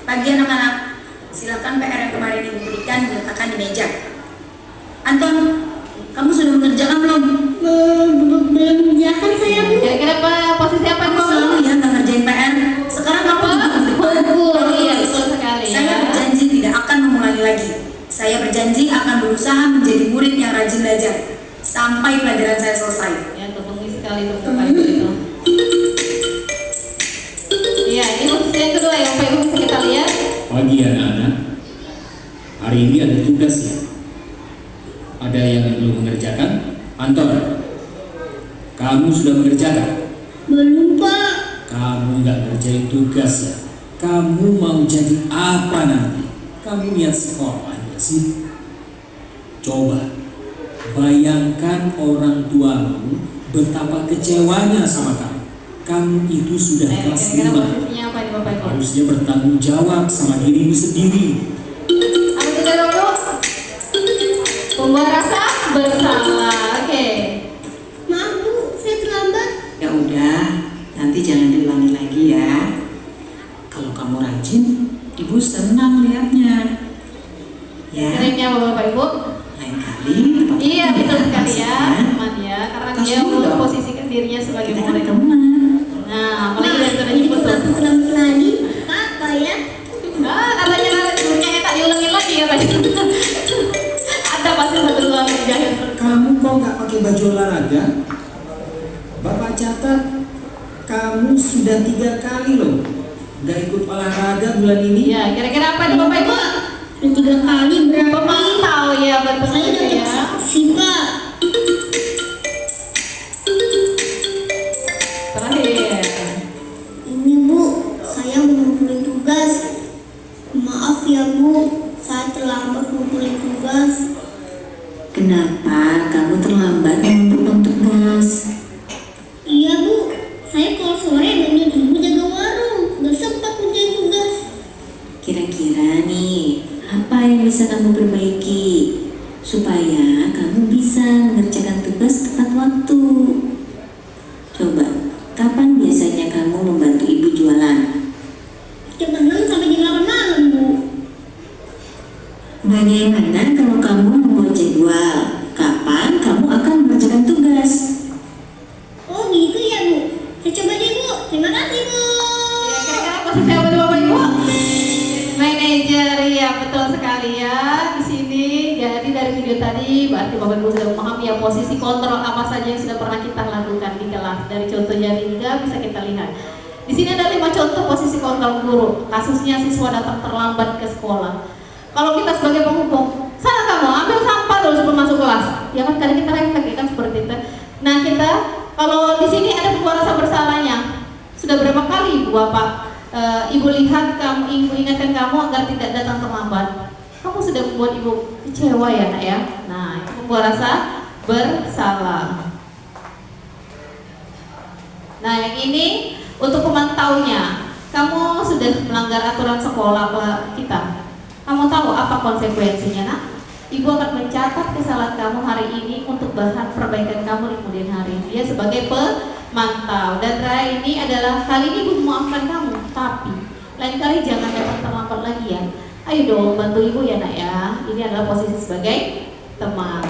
Pagi anak-anak, silakan PR yang kemarin Ibu berikan diletakkan di meja. Anton, kamu sudah mengerjakan belum? Belum mengerjakan saya Bu. Kira-kira posisi apa kamu selalu ya nggak ngerjain PR. Sekarang kamu gugur. Iya, betul sekali. Saya berjanji tidak akan mengulangi lagi. Saya berjanji akan berusaha menjadi murid yang rajin belajar sampai pelajaran saya selesai. Ya, terpenuhi sekali untuk Bapak Ibu itu. Iya, ini posisi yang kedua ya, Bapak Ibu bisa kita lihat. Pagi anak-anak, hari ini ada tugas ya. Ada yang belum mengerjakan? Anton, kamu sudah mengerjakan? Belum Pak. Kamu nggak ngerjain tugas ya? Kamu mau jadi apa nanti? Kamu niat sekolah ya sih? Coba bayangkan orang tuamu betapa kecewanya sama kamu. Kamu itu sudah kelas 5. Apa nih Bapak Ibu? Harusnya bertanggung jawab sama dirimu sendiri. Apa itu dulu? Pembuat rasa bersalah. Oke. Maaf Bu, saya terlambat. Ya udah, nanti jangan diulangi lagi ya. Kalau kamu rajin, Ibu senang lihatnya. Ya. Kerennya Bapak Ibu. Lain kali. Iya betul sekali ya, teman ya. Karena dia memposisikan dirinya sebagai murid. Nah, apalagi dari sudah nyebut tuh. Terlambat lagi, apa ya? Katanya gurunya tak diulangin lagi ya Pak. Ada pasti satu dua jahil. Kamu kok nggak pakai baju olahraga? Bapak catat, kamu sudah 3 kali loh nggak ikut olahraga bulan ini. Ya, kira-kira apa nih Bapak Ibu? 3 kali berarti. Pemantau ya, betul ya. Si Pak. Terakhir. Ini Bu, saya mengumpulin tugas. Maaf ya Bu, saya terlambat mengumpulin tugas. Kenapa kamu terlambat mengumpulkan tugas? Iya Bu, saya kalau sore bantuin Ibu jaga warung, gak sempat mengerjain tugas. Kira-kira nih, apa yang bisa kamu perbaiki supaya kamu bisa mengerjakan tugas tepat waktu? Coba, kapan biasanya kamu membantu Ibu jualan? Jam 6 sampai jam 8 malam Bu. Bagaimana kalau kamu membuat jadwal? Kapan kamu akan mengerjakan tugas? Oh gitu ya Bu, saya coba deh Bu, terima kasih Bu. Ya, kira-kira posisi apa tuh Bapak Ibu? Manajer, ya betul sekali ya. Di sini jadi dari video tadi berarti Bapak Ibu sudah memahami ya posisi kontrol apa saja yang sudah pernah kita lakukan di kelas. Dari contoh jadi 3 bisa kita lihat. Di sini ada 5 contoh posisi kontrol guru. Kasusnya siswa datang terlambat ke sekolah. Kalau kita sebagai penghukum, sana kamu ambil sampah dulu sebelum masuk kelas. Ya kan kadang kita refleks ya kan seperti itu. Nah kita kalau di sini ada pembuat rasa bersalahnya. Sudah berapa kali Ibu Bapak, Ibu lihat kamu, Ibu ingatkan kamu agar tidak datang terlambat. Kamu sudah membuat Ibu kecewa ya nak ya. Nah itu pembuat rasa bersalah. Nah yang ini untuk pemantaunya, kamu sudah melanggar aturan sekolah kita. Kamu tahu apa konsekuensinya nak? Ibu akan mencatat kesalahan kamu hari ini untuk bahan perbaikan kamu di kemudian hari. Dia sebagai pemantau. Dan Raya ini adalah kali ini Ibu memaafkan kamu, tapi lain kali jangan datang terlambat lagi ya. Ayo dong bantu Ibu ya nak ya. Ini adalah posisi sebagai teman.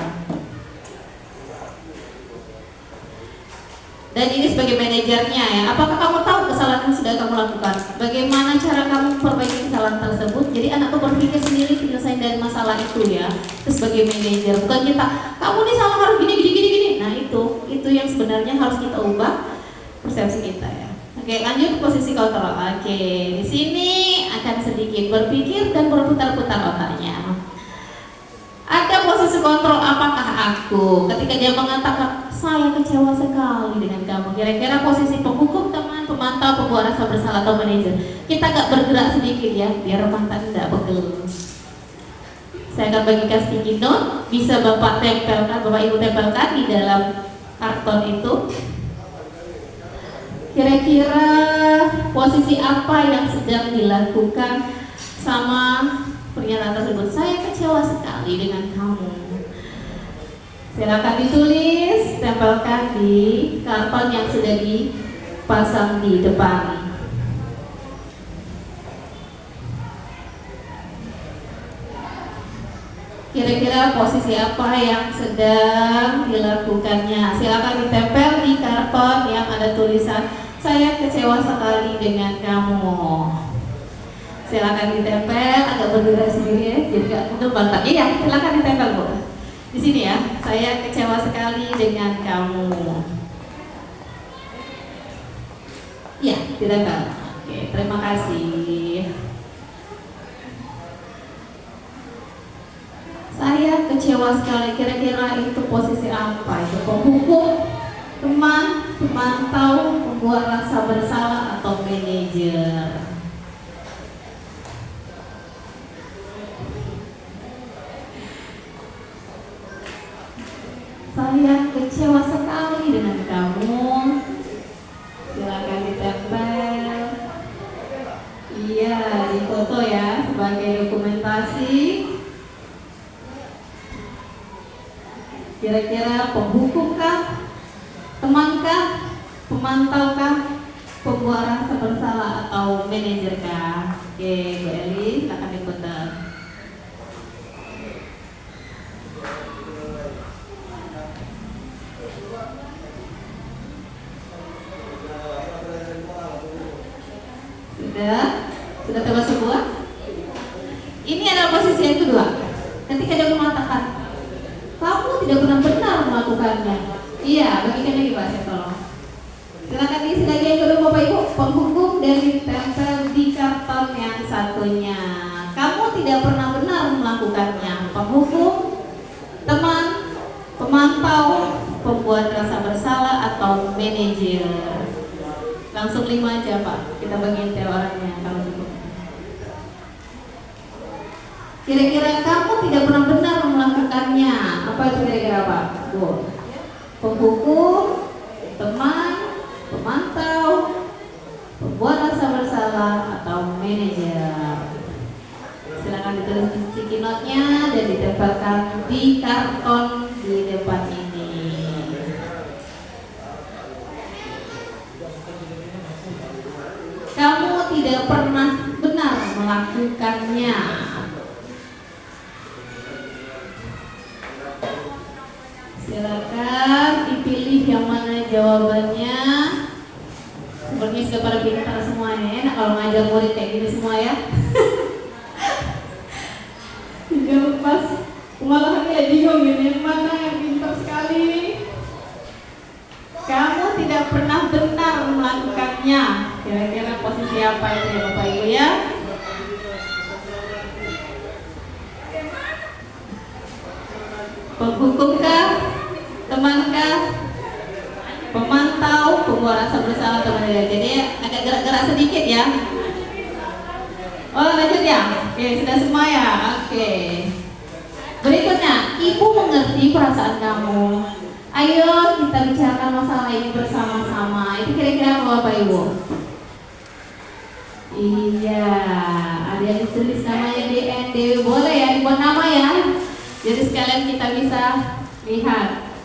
Dan ini sebagai manajernya ya. Apakah kamu tahu kesalahan yang sudah kamu lakukan? Bagaimana cara kamu perbaiki kesalahan tersebut? Jadi anak tuh berpikir sendiri penyelesaian dari masalah itu ya. Itu sebagai manajer, bukan kita. Kamu nih salah harus gini. Nah itu yang sebenarnya harus kita ubah persepsi kita ya. Oke, lanjut ke posisi kontrol. Oke, di sini akan sedikit berpikir dan berputar-putar otaknya. Ada posisi kontrol apakah aku? Ketika dia mengatakan saya kecewa sekali dengan kamu. Kira-kira posisi penghukum, teman, pemantau, pembuat rasa bersalah atau manajer. Kita agak bergerak sedikit ya, biar mata tidak pegel. Saya akan bagikan sticky note, bisa Bapak tempelkan, Bapak Ibu tempelkan di dalam karton itu. Kira-kira posisi apa yang sedang dilakukan sama pernyataan tersebut? Saya kecewa sekali dengan kamu. Silakan ditulis, tempelkan di karton yang sudah dipasang di depan. Kira-kira posisi apa yang sedang dilakukannya? Silakan ditempel di karton yang ada tulisan saya kecewa sekali dengan kamu. Silakan ditempel, agak bergerak sendiri ya, jadi gak untuk bantah. Iya, silakan ditempel Bu. Di sini ya, saya kecewa sekali dengan kamu. Iya, ditempel. Oke, terima kasih. Saya kecewa sekali. Kira-kira itu posisi apa? Itu penghukum, teman, pemantau, pembuat rasa bersalah atau manajer? Saya kecewa sekali dengan kamu. Silakan ditempel. Iya, difoto ya sebagai dokumentasi. Kira-kira penghukum kah, temankah, pemantau kah, pembuat rasa bersalah atau manajer kah? Oke, Bu Eli, silakan diputar. Sudah coba sebuah. Ini adalah posisi yang kedua. Ketika dia mengatakan kamu tidak pernah benar melakukannya. Iya, bagikan lagi Pak, saya tolong. Silakan diisi lagi yang kedua Bapak Ibu. Penghukum dan ditempel di karton yang satunya. Kamu tidak pernah benar melakukannya. Penghukum, teman, pemantau, pembuat rasa bersalah atau manajer. Langsung 5 aja Pak, kita bagiin tiap orangnya kalau cukup. Kira-kira kamu tidak pernah benar melakukannya. Apa itu kira-kira Pak? Bu. Penghukum, teman, pemantau, pembuat rasa bersalah atau manajer. Silakan ditulis di sticky note-nya dan ditempelkan di karton di depan ini. Kamu tidak pernah benar melakukannya. Silakan dipilih yang mana jawabannya. Sepertinya sudah pada pintar semuanya ya. Nah, kalau ngajar murid kayak gini semua ya. Jangan pas malahan ya bingung gini, yang mana yang pintar sekali. Kamu tidak pernah benar melakukannya. Kira-kira posisi apa itu ya Bapak Ibu ya? Penghukumkah? Temankah? Pemantau? Pembuat rasa bersalah teman-teman. Jadi agak gerak-gerak sedikit ya. Oh lanjut ya? Oke, sudah semua ya? Oke. Berikutnya, ibu mengerti perasaan kamu. Ayo kita bicarakan masalah ini bersama-sama. Itu kira-kira apa Bapak Ibu? Iya, ada yang ditulis namanya DND. Boleh ya dibuat nama ya. Jadi sekalian kita bisa lihat.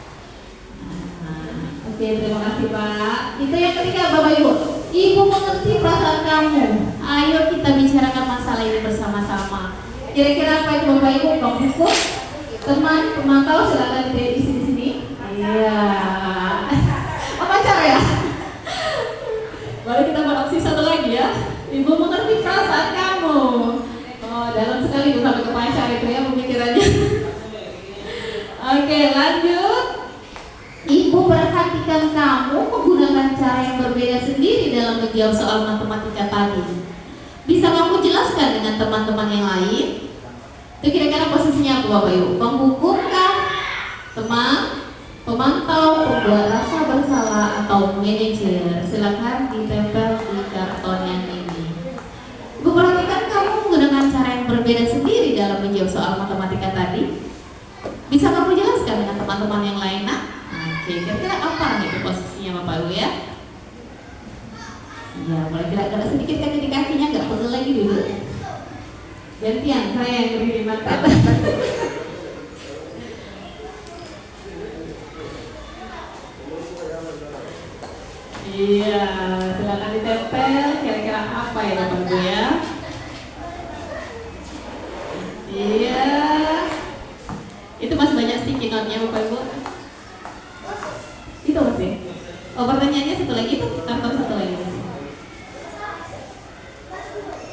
Oke, terima kasih Pak. Itu yang ketiga Bapak Ibu. Ibu mengerti perasaan kamu. Ayo kita bicarakan masalah ini bersama-sama. Kira-kira apa itu Bapak Ibu? Penghukum, teman, pemantau, silakan di sini. Iya. Apa cara ya? Baru kita buat opsi satu lagi ya. Ibu mengerti perasaan kamu. Oh, dalam sekali itu sampai ke pacar itu ya pemikirannya. Oke, lanjut. Ibu perhatikan kamu menggunakan cara yang berbeda sendiri dalam menjawab soal matematika tadi. Bisa kamu jelaskan dengan teman-teman yang lain? Itu kira-kira posisinya apa Bapak Ibu? Penghukum kah? Teman? Pemantau, pembuat rasa bersalah, atau manajer? Silakan ditempel di karton yang ini. Ibu perhatikan kamu menggunakan cara yang berbeda sendiri dalam menjawab soal matematika tadi. Bisa kamu jelaskan dengan teman-teman yang lain? Nah, oke, kira-kira apa nih posisinya Bapak Ibu ya? Ya, mulai gerak-gerak sedikit kan di kakinya, nggak perlu lagi dulu. Gantian, saya yang berdiri mantap. Iya, silakan ditempel. Kira-kira apa ya Bapak Ibu ya? Iya. Itu masih banyak sticky note-nya Bapak Ibu. Itu masih. Oh, pertanyaannya satu lagi itu karton satu lagi.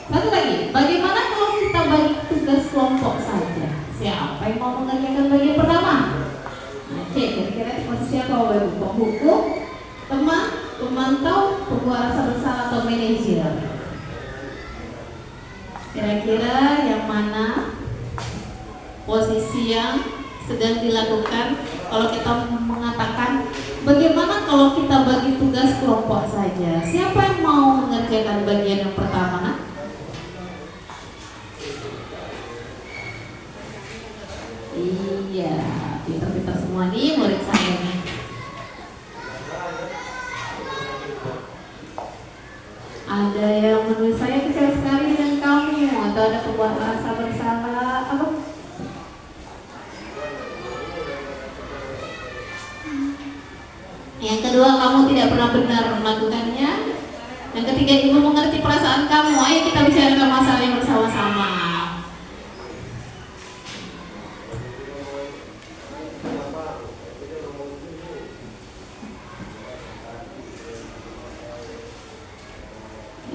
Satu lagi. Bagaimana kalau kita bagi tugas kelompok saja? Siapa yang mau mengerjakan bagian pertama? Oke, kira-kira posisi apa Bapak Ibu? Penghukum, teman, pemantau, pembuat rasa bersalah, atau manajer? Kira-kira yang mana posisi yang sedang dilakukan kalau kita mengatakan bagaimana kalau kita bagi tugas kelompok saja? Siapa yang mau mengerjakan bagian yang pertama? Nah? Iya, pintar-pintar semua nih murid saya nih. Ada yang menurut saya kecil sekali dengan kamu, atau ada pembuat rasa bersalah apa? Yang kedua, kamu tidak pernah benar melakukannya. Yang ketiga, ibu mengerti perasaan kamu. Ayo kita bicarakan masalah yang bersama-sama.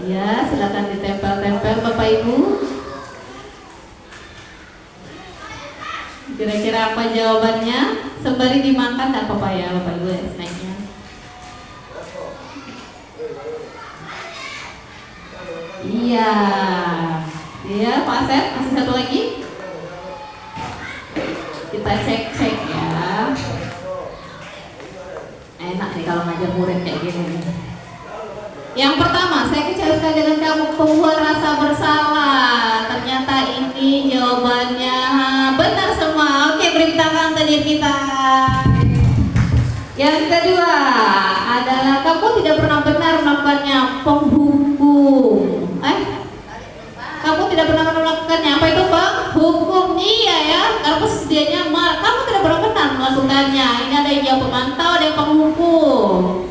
Ya, silakan ditempel-tempel Bapak Ibu. Kira-kira apa jawabannya? Sembari dimakan tak apa-apa ya Bapak Ibu ya snacknya. Iya. Iya, Pak Asep, masih satu lagi. Kita cek-cek ya. Enak nih kalau ngajar murid kayak gini nih. Yang pertama, saya kecewa sekali dengan kamu, pembuat rasa bersalah. Ternyata ini jawabannya benar semua. Oke, beri tangan tadi kita. Yang kedua adalah kamu tidak pernah benar melakukannya, penghukum. Kamu tidak pernah melakukannya. Apa itu penghukum? Iya ya, karena posisinya kamu tidak pernah benar melakukannya. Ini ada yang jawab pemantau, ada yang penghukum.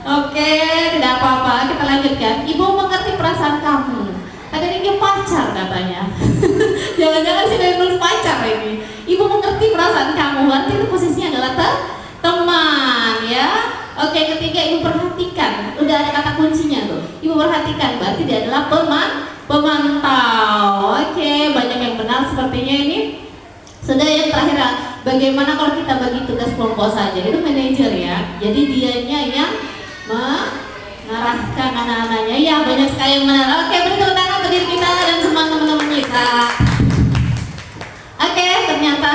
Oke, tidak apa-apa, kita lanjutkan. Ibu mengerti perasaan kamu. Tadi ini pacar katanya. Jangan-jangan sih dari nulis pacar ini. Ibu mengerti perasaan kamu, berarti itu posisinya adalah teman ya. Oke, ketiga, ibu perhatikan. Udah ada kata kuncinya tuh. Ibu perhatikan, berarti dia adalah pemantau. Oke, banyak yang benar sepertinya ini. Sudah, yang terakhir, bagaimana kalau kita bagi tugas kelompok saja? Itu manajer ya. Jadi dianya yang mengarahkan anak-anaknya. Ya, banyak sekali yang benar. Oke, beri tepuk tangan untuk diri kita dan semua teman-teman kita. Oke, ternyata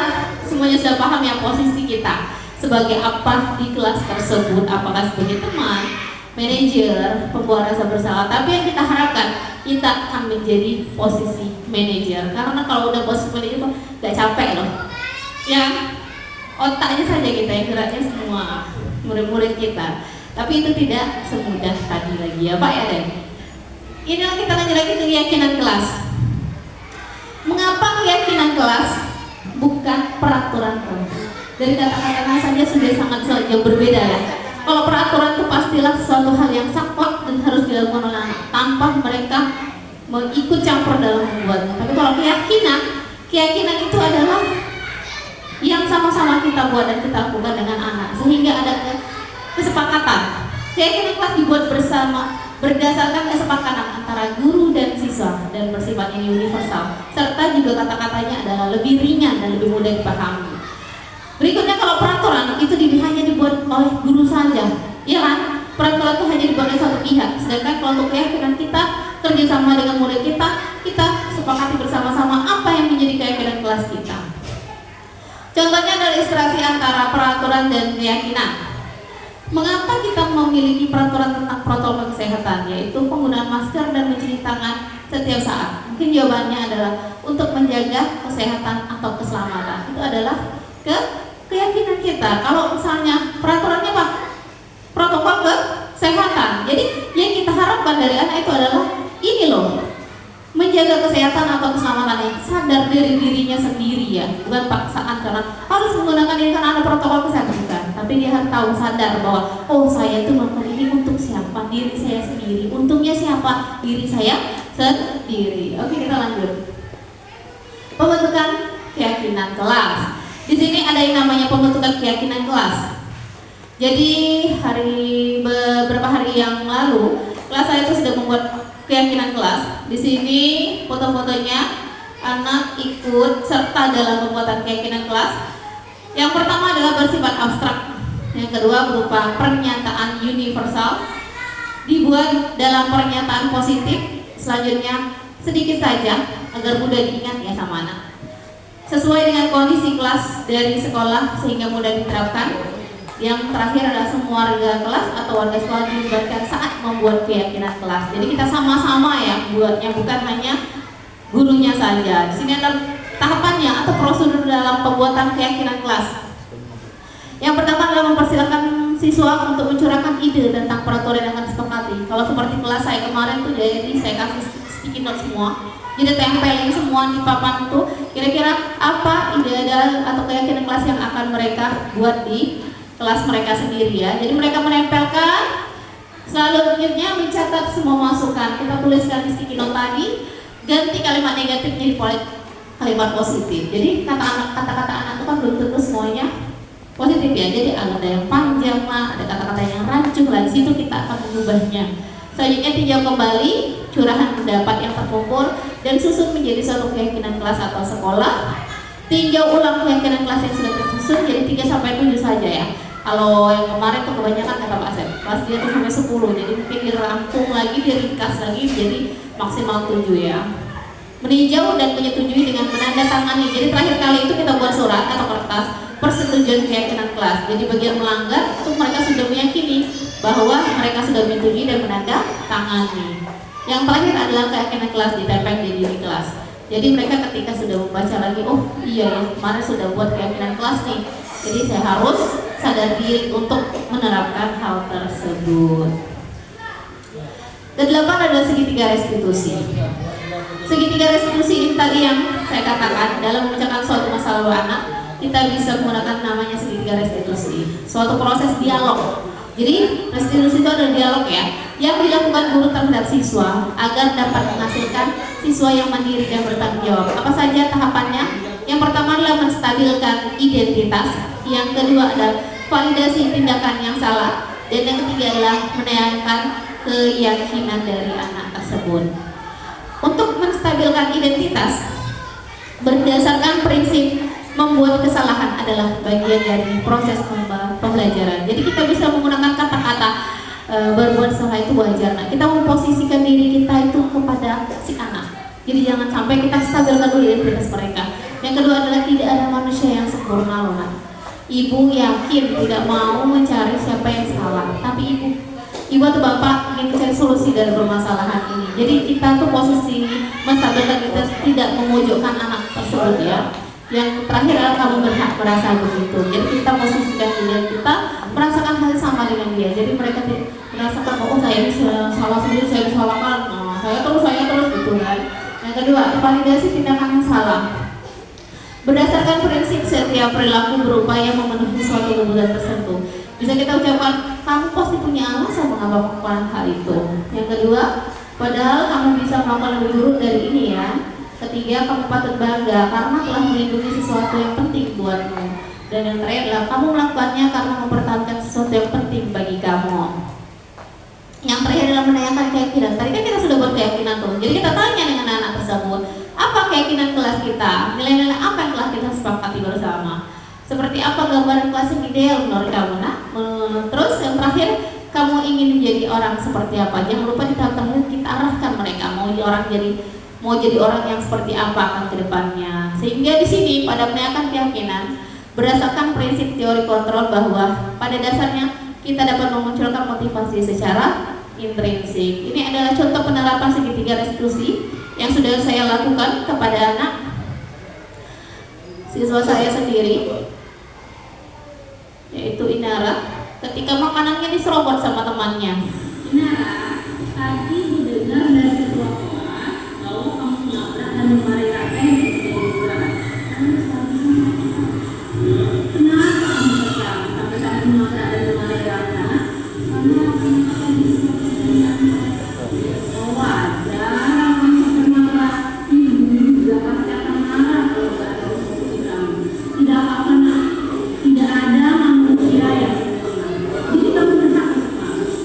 semuanya semuanya sudah paham yang posisi kita sebagai apa di kelas tersebut, apakah sebagai teman, manajer, pembawa rasa bersalah. Tapi yang kita harapkan kita akan menjadi posisi manajer, karena kalau udah posisi manajer tuh gak capek loh ya, otaknya saja kita yang geraknya semua murid-murid kita, tapi itu tidak semudah tadi lagi ya Pak ya Den. Inilah kita lanjut lagi ke keyakinan kelas. Mengapa keyakinan kelas bukan peraturan kelas? Dari kata-kata saja sudah sangat jauh berbeda ya. Kalau peraturan itu pastilah suatu hal yang saklek dan harus dilakukan oleh anak tanpa mereka ikut campur dalam membuatnya. Tapi kalau keyakinan itu adalah yang sama-sama kita buat dan kita lakukan dengan anak, sehingga ada kesepakatan. Keyakinan kelas dibuat bersama berdasarkan kesepakatan antara guru dan siswa dan bersifat ini universal, serta juga kata-katanya adalah lebih ringan dan lebih mudah dipahami. Berikutnya, kalau peraturan itu hanya dibuat oleh guru saja, ya kan? Peraturan itu hanya dibuat oleh satu pihak. Sedangkan kalau untuk keyakinan kita kerjasama dengan murid kita sepakati bersama-sama apa yang menjadi keyakinan kelas kita. Contohnya adalah ilustrasi antara peraturan dan keyakinan. Mengapa kita memiliki peraturan tentang protokol kesehatan, yaitu penggunaan masker dan mencuci tangan setiap saat? Mungkin jawabannya adalah untuk menjaga kesehatan atau keselamatan. Itu adalah keyakinan kita. Kalau misalnya peraturannya apa? Protokol kesehatan. Jadi yang kita harapkan dari anak itu adalah ini loh, menjaga kesehatan atau keselamatan yang sadar dari dirinya sendiri ya, bukan paksaan karena harus menggunakan ini karena ada protokol kesehatan, bukan. Tapi dia harus tahu, sadar bahwa oh saya itu melakukan ini untuk siapa? Diri saya sendiri. Untungnya siapa? Diri saya sendiri. Oke, kita lanjut. Pembentukan keyakinan kelas. Di sini ada yang namanya pembentukan keyakinan kelas. Jadi beberapa hari yang lalu kelas saya itu sudah membuat keyakinan kelas. Di sini foto-fotonya anak ikut serta dalam pembuatan keyakinan kelas. Yang pertama adalah bersifat abstrak. Yang kedua berupa pernyataan universal, dibuat dalam pernyataan positif. Selanjutnya sedikit saja agar mudah diingat ya sama anak, sesuai dengan kondisi kelas dari sekolah sehingga mudah diterapkan. Yang terakhir adalah semua warga kelas atau warga sekolah dilibatkan saat membuat keyakinan kelas. Jadi kita sama-sama ya buatnya, bukan hanya gurunya saja. Di sini ada tahapannya atau prosedur dalam pembuatan keyakinan kelas. Yang pertama adalah mempersilakan siswa untuk mencurahkan ide tentang peraturan yang akan disepakati. Kalau seperti kelas saya kemarin tuh, jadi saya kasih sticky note semua. Jadi tempelin semua di papan itu kira-kira apa ide atau keyakinan kelas yang akan mereka buat di kelas mereka sendiri ya. Jadi mereka menempelkan, selanjutnya mencatat semua masukan. Kita tuliskan di sticky note tadi, ganti kalimat negatifnya di kalimat positif. Jadi kata-kata anak itu kan belum tentu semuanya positif ya. Jadi ada yang panjang lah, ada kata-kata yang rancu lah. Di situ kita akan mengubahnya. Selanjutnya tinjau kembali curahan pendapat yang terkumpul dan susun menjadi suatu keyakinan kelas atau sekolah. Tinjau ulang keyakinan kelas yang sudah tersusun, jadi 3-7 saja ya. Kalau yang kemarin tuh kebanyakan kata Pak Sep, kelas dia tuh sampai 10, jadi mungkin dirampung lagi, diringkas lagi jadi maksimal 7 ya. Meninjau dan menyetujui dengan menandatangani. Jadi terakhir kali itu kita buat surat atau kertas persetujuan keyakinan kelas. Jadi bagian melanggar itu mereka sudah meyakini bahwa mereka sudah menyetujui dan menandatangani. Yang terakhir adalah keyakinan kelas ditempel di diri kelas. Jadi mereka ketika sudah membaca lagi, oh iya ya kemarin sudah buat keyakinan kelas nih, jadi saya harus sadar diri untuk menerapkan hal tersebut. Kedelapan adalah segitiga restitusi. Segitiga restitusi ini tadi yang saya katakan dalam memecahkan suatu masalah lalu anak, kita bisa menggunakan namanya segitiga restitusi, suatu proses dialog. Jadi restitusi itu adalah dialog ya, yang dilakukan guru terhadap siswa agar dapat menghasilkan siswa yang mandiri dan bertanggung jawab. Apa saja tahapannya? Yang pertama adalah menstabilkan identitas, yang kedua adalah validasi tindakan yang salah, dan yang ketiga adalah menanyakan keyakinan dari anak tersebut. Untuk menstabilkan identitas berdasarkan prinsip membuat kesalahan adalah bagian dari proses pembelajaran. Jadi kita bisa menggunakan kata-kata berbuat salah itu wajar. Nah, kita memposisikan diri kita itu kepada si anak. Jadi jangan sampai kita stabilkan dulu identitas mereka. Yang kedua adalah tidak ada manusia yang sempurna loh, Nak. Ibu yakin tidak mau mencari siapa yang salah, tapi ibu atau bapak ingin mencari solusi dari permasalahan ini. Jadi kita tuh posisi menstabilkan kita tidak memojokkan anak tersebut ya. Yang terakhir adalah kamu berhak merasa begitu. Jadi kita posisikan diri kita merasakan hal sama dengan dia. Jadi mereka merasakan oh saya ini salah sendiri, saya disalahkan, saya terus gitu kan. Yang kedua, validasi tindakan yang salah. Berdasarkan prinsip setiap perilaku berupaya memenuhi suatu kebutuhan tertentu. Bisa kita ucapkan kamu pasti punya alasan mengapa melakukan hal itu. Yang kedua, padahal kamu bisa melakukan lebih buruk dari ini ya. Ketiga, kamu patut bangga karena telah melindungi sesuatu yang penting buatmu. Dan yang terakhir adalah kamu melakukannya karena mempertahankan sesuatu yang penting bagi kamu. Yang terakhir adalah menanyakan keyakinan. Tadi kan kita sudah berkeyakinan tuh. Jadi kita tanya dengan anak tersebut, apa keyakinan kelas kita? Nilai-nilai apa yang telah kita sepakati bersama? Seperti apa gambaran kelas yang ideal menurut kamu, Nak? Terus yang terakhir, kamu ingin menjadi orang seperti apa? Jangan lupa di tahap terakhir kita arahkan mereka mau jadi orang yang seperti apa akan ke depannya. Sehingga di sini pada menanyakan keyakinan berdasarkan prinsip teori kontrol bahwa pada dasarnya kita dapat memunculkan motivasi secara intrinsik. Ini adalah contoh penerapan segitiga restitusi yang sudah saya lakukan kepada anak siswa saya sendiri, yaitu Inara, ketika makanannya diserobot sama temannya. Inara, tadi didengar dari ketua kelas kalau kamu nabrak dan memarahi Raka yang tidak istirahat. Kenapa kamu kesal sampai kamu nabrak dan memarahi Raka? Karena kamu akan disebut wajar kamu sampai marah. Ibu juga pasti akan marah kalau gak ada solusi kamu. Tidak apa-apa, Nak. Tidak ada manusia yang sempurna. Jadi kamu berhak untuk marah.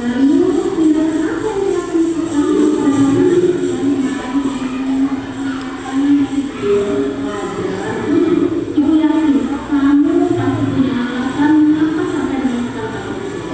Lalu tindakan apa yang dilakukan kamu pada anak? Wajar. Ibu yakin kamu pasti punya alasan mengapa sampai melakukan hal itu.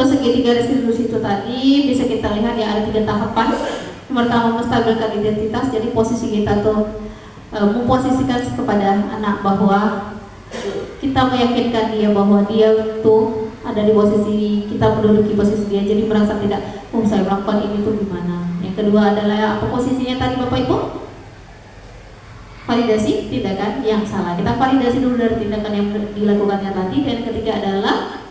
Segitiga restitusi itu tadi bisa kita lihat ya, ada 3 tahapan. Yang pertama menstabilkan identitas. Jadi posisi kita tuh memposisikan kepada anak bahwa kita meyakinkan dia bahwa dia tuh ada di posisi kita, menduduki posisi dia. Jadi merasa tidak, oh saya melakukan ini tuh gimana. Yang kedua adalah apa posisinya tadi Bapak Ibu? Validasi tindakan yang salah. Kita validasi dulu dari tindakan yang dilakukannya tadi. Dan ketiga adalah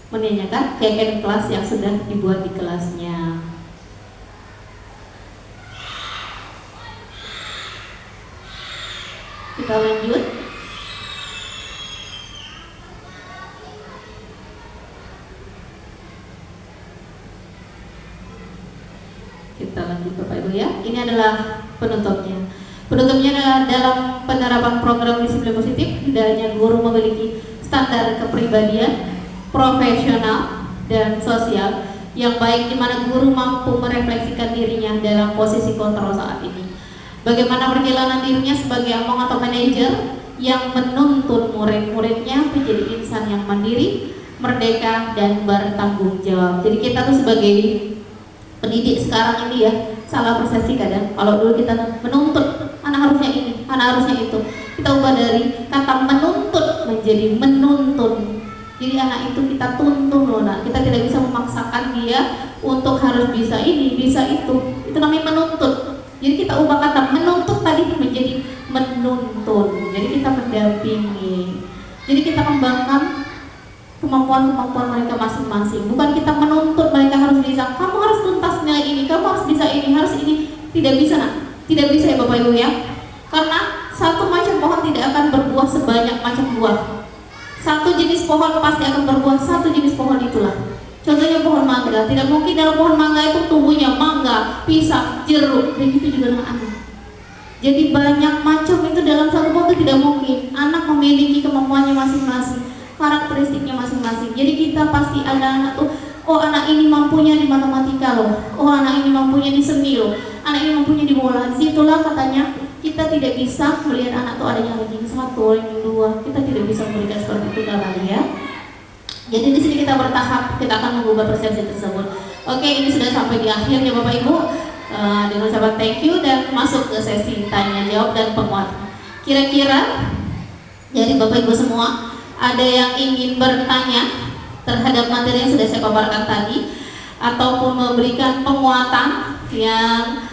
menanyakan keyakinan kelas yang sudah dibuat di kelasnya. Kita lanjut. Kita lanjut Bapak Ibu ya. Ini adalah penutupnya. Penutupnya adalah dalam penerapan program disiplin positif, hendaknya guru memiliki standar kepribadian, profesional, dan sosial yang baik, di mana guru mampu merefleksikan dirinya dalam posisi kontrol saat ini. Bagaimana perjalanan dirinya sebagai among atau manajer yang menuntun murid-muridnya menjadi insan yang mandiri, merdeka, dan bertanggung jawab. Jadi kita tuh sebagai pendidik sekarang ini ya, salah persepsi kadang. Kalau dulu kita menuntut, anak harusnya ini, anak harusnya itu, kita ubah dari kata menuntut menjadi menuntun. Jadi anak itu kita tuntun loh nak. Kita tidak bisa memaksakan dia untuk harus bisa ini, bisa itu. Itu namanya menuntut. Jadi kita ubah kata menuntut tadi menjadi menuntun. Jadi kita mendampingi. Jadi kita kembangkan kemampuan-kemampuan mereka masing-masing. Bukan kita menuntut mereka harus bisa, kamu harus tuntas nilai ini, kamu harus bisa ini, harus ini. Tidak bisa nak. Tidak bisa ya Bapak Ibu ya. Karena satu macam pohon tidak akan berbuah sebanyak macam buah. Satu jenis pohon pasti akan berbuah satu jenis pohon itulah. Contohnya pohon mangga, tidak mungkin dalam pohon mangga itu tumbuhnya mangga, pisang, jeruk, dan itu juga dengan anak. Jadi banyak macam itu dalam satu pohon itu tidak mungkin. Anak memiliki kemampuannya masing-masing, karakteristiknya masing-masing. Jadi kita pasti ada anak tuh, oh anak ini mampunya di matematika loh, oh anak ini mampunya di seni loh, anak ini mampunya di bola. Disitulah katanya kita tidak bisa melihat anak tuh ada yang ranking 1, ranking 2. Kita tidak bisa memberikan seperti itu katanya ya. Jadi di sini kita bertahap, kita akan mengubah persepsi tersebut. Oke, ini sudah sampai di akhir ya Bapak Ibu. Dengan sahabat thank you dan masuk ke sesi tanya jawab dan penguatan. Kira-kira dari Bapak Ibu semua ada yang ingin bertanya terhadap materi yang sudah saya paparkan tadi, ataupun memberikan penguatan yang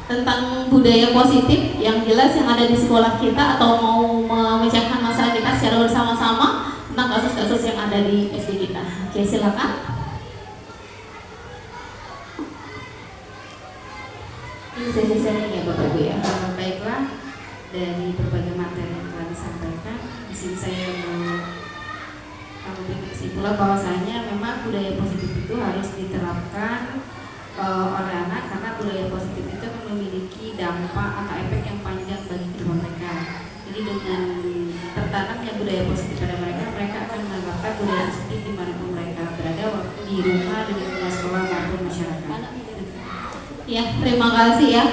tentang budaya positif yang jelas yang ada di sekolah kita, atau mau memecahkan masalah kita secara bersama-sama tentang kasus-kasus yang ada di SD kita. Oke, silakan. Ini sesi-sesi ya Bapak Ibu ya. Baiklah, dari berbagai materi yang telah disampaikan, di sini saya memberikan kesimpulan bahwasanya memang budaya positif itu harus diterapkan oleh anak, karena budaya positif itu akan memiliki dampak atau efek yang panjang bagi kehidupan mereka. Jadi dengan tertanamnya budaya positif pada mereka, mereka akan menerapkan budaya positif dimanapun mereka berada, waktu di rumah, di lingkungan sekolah maupun masyarakat. Ya, terima kasih ya.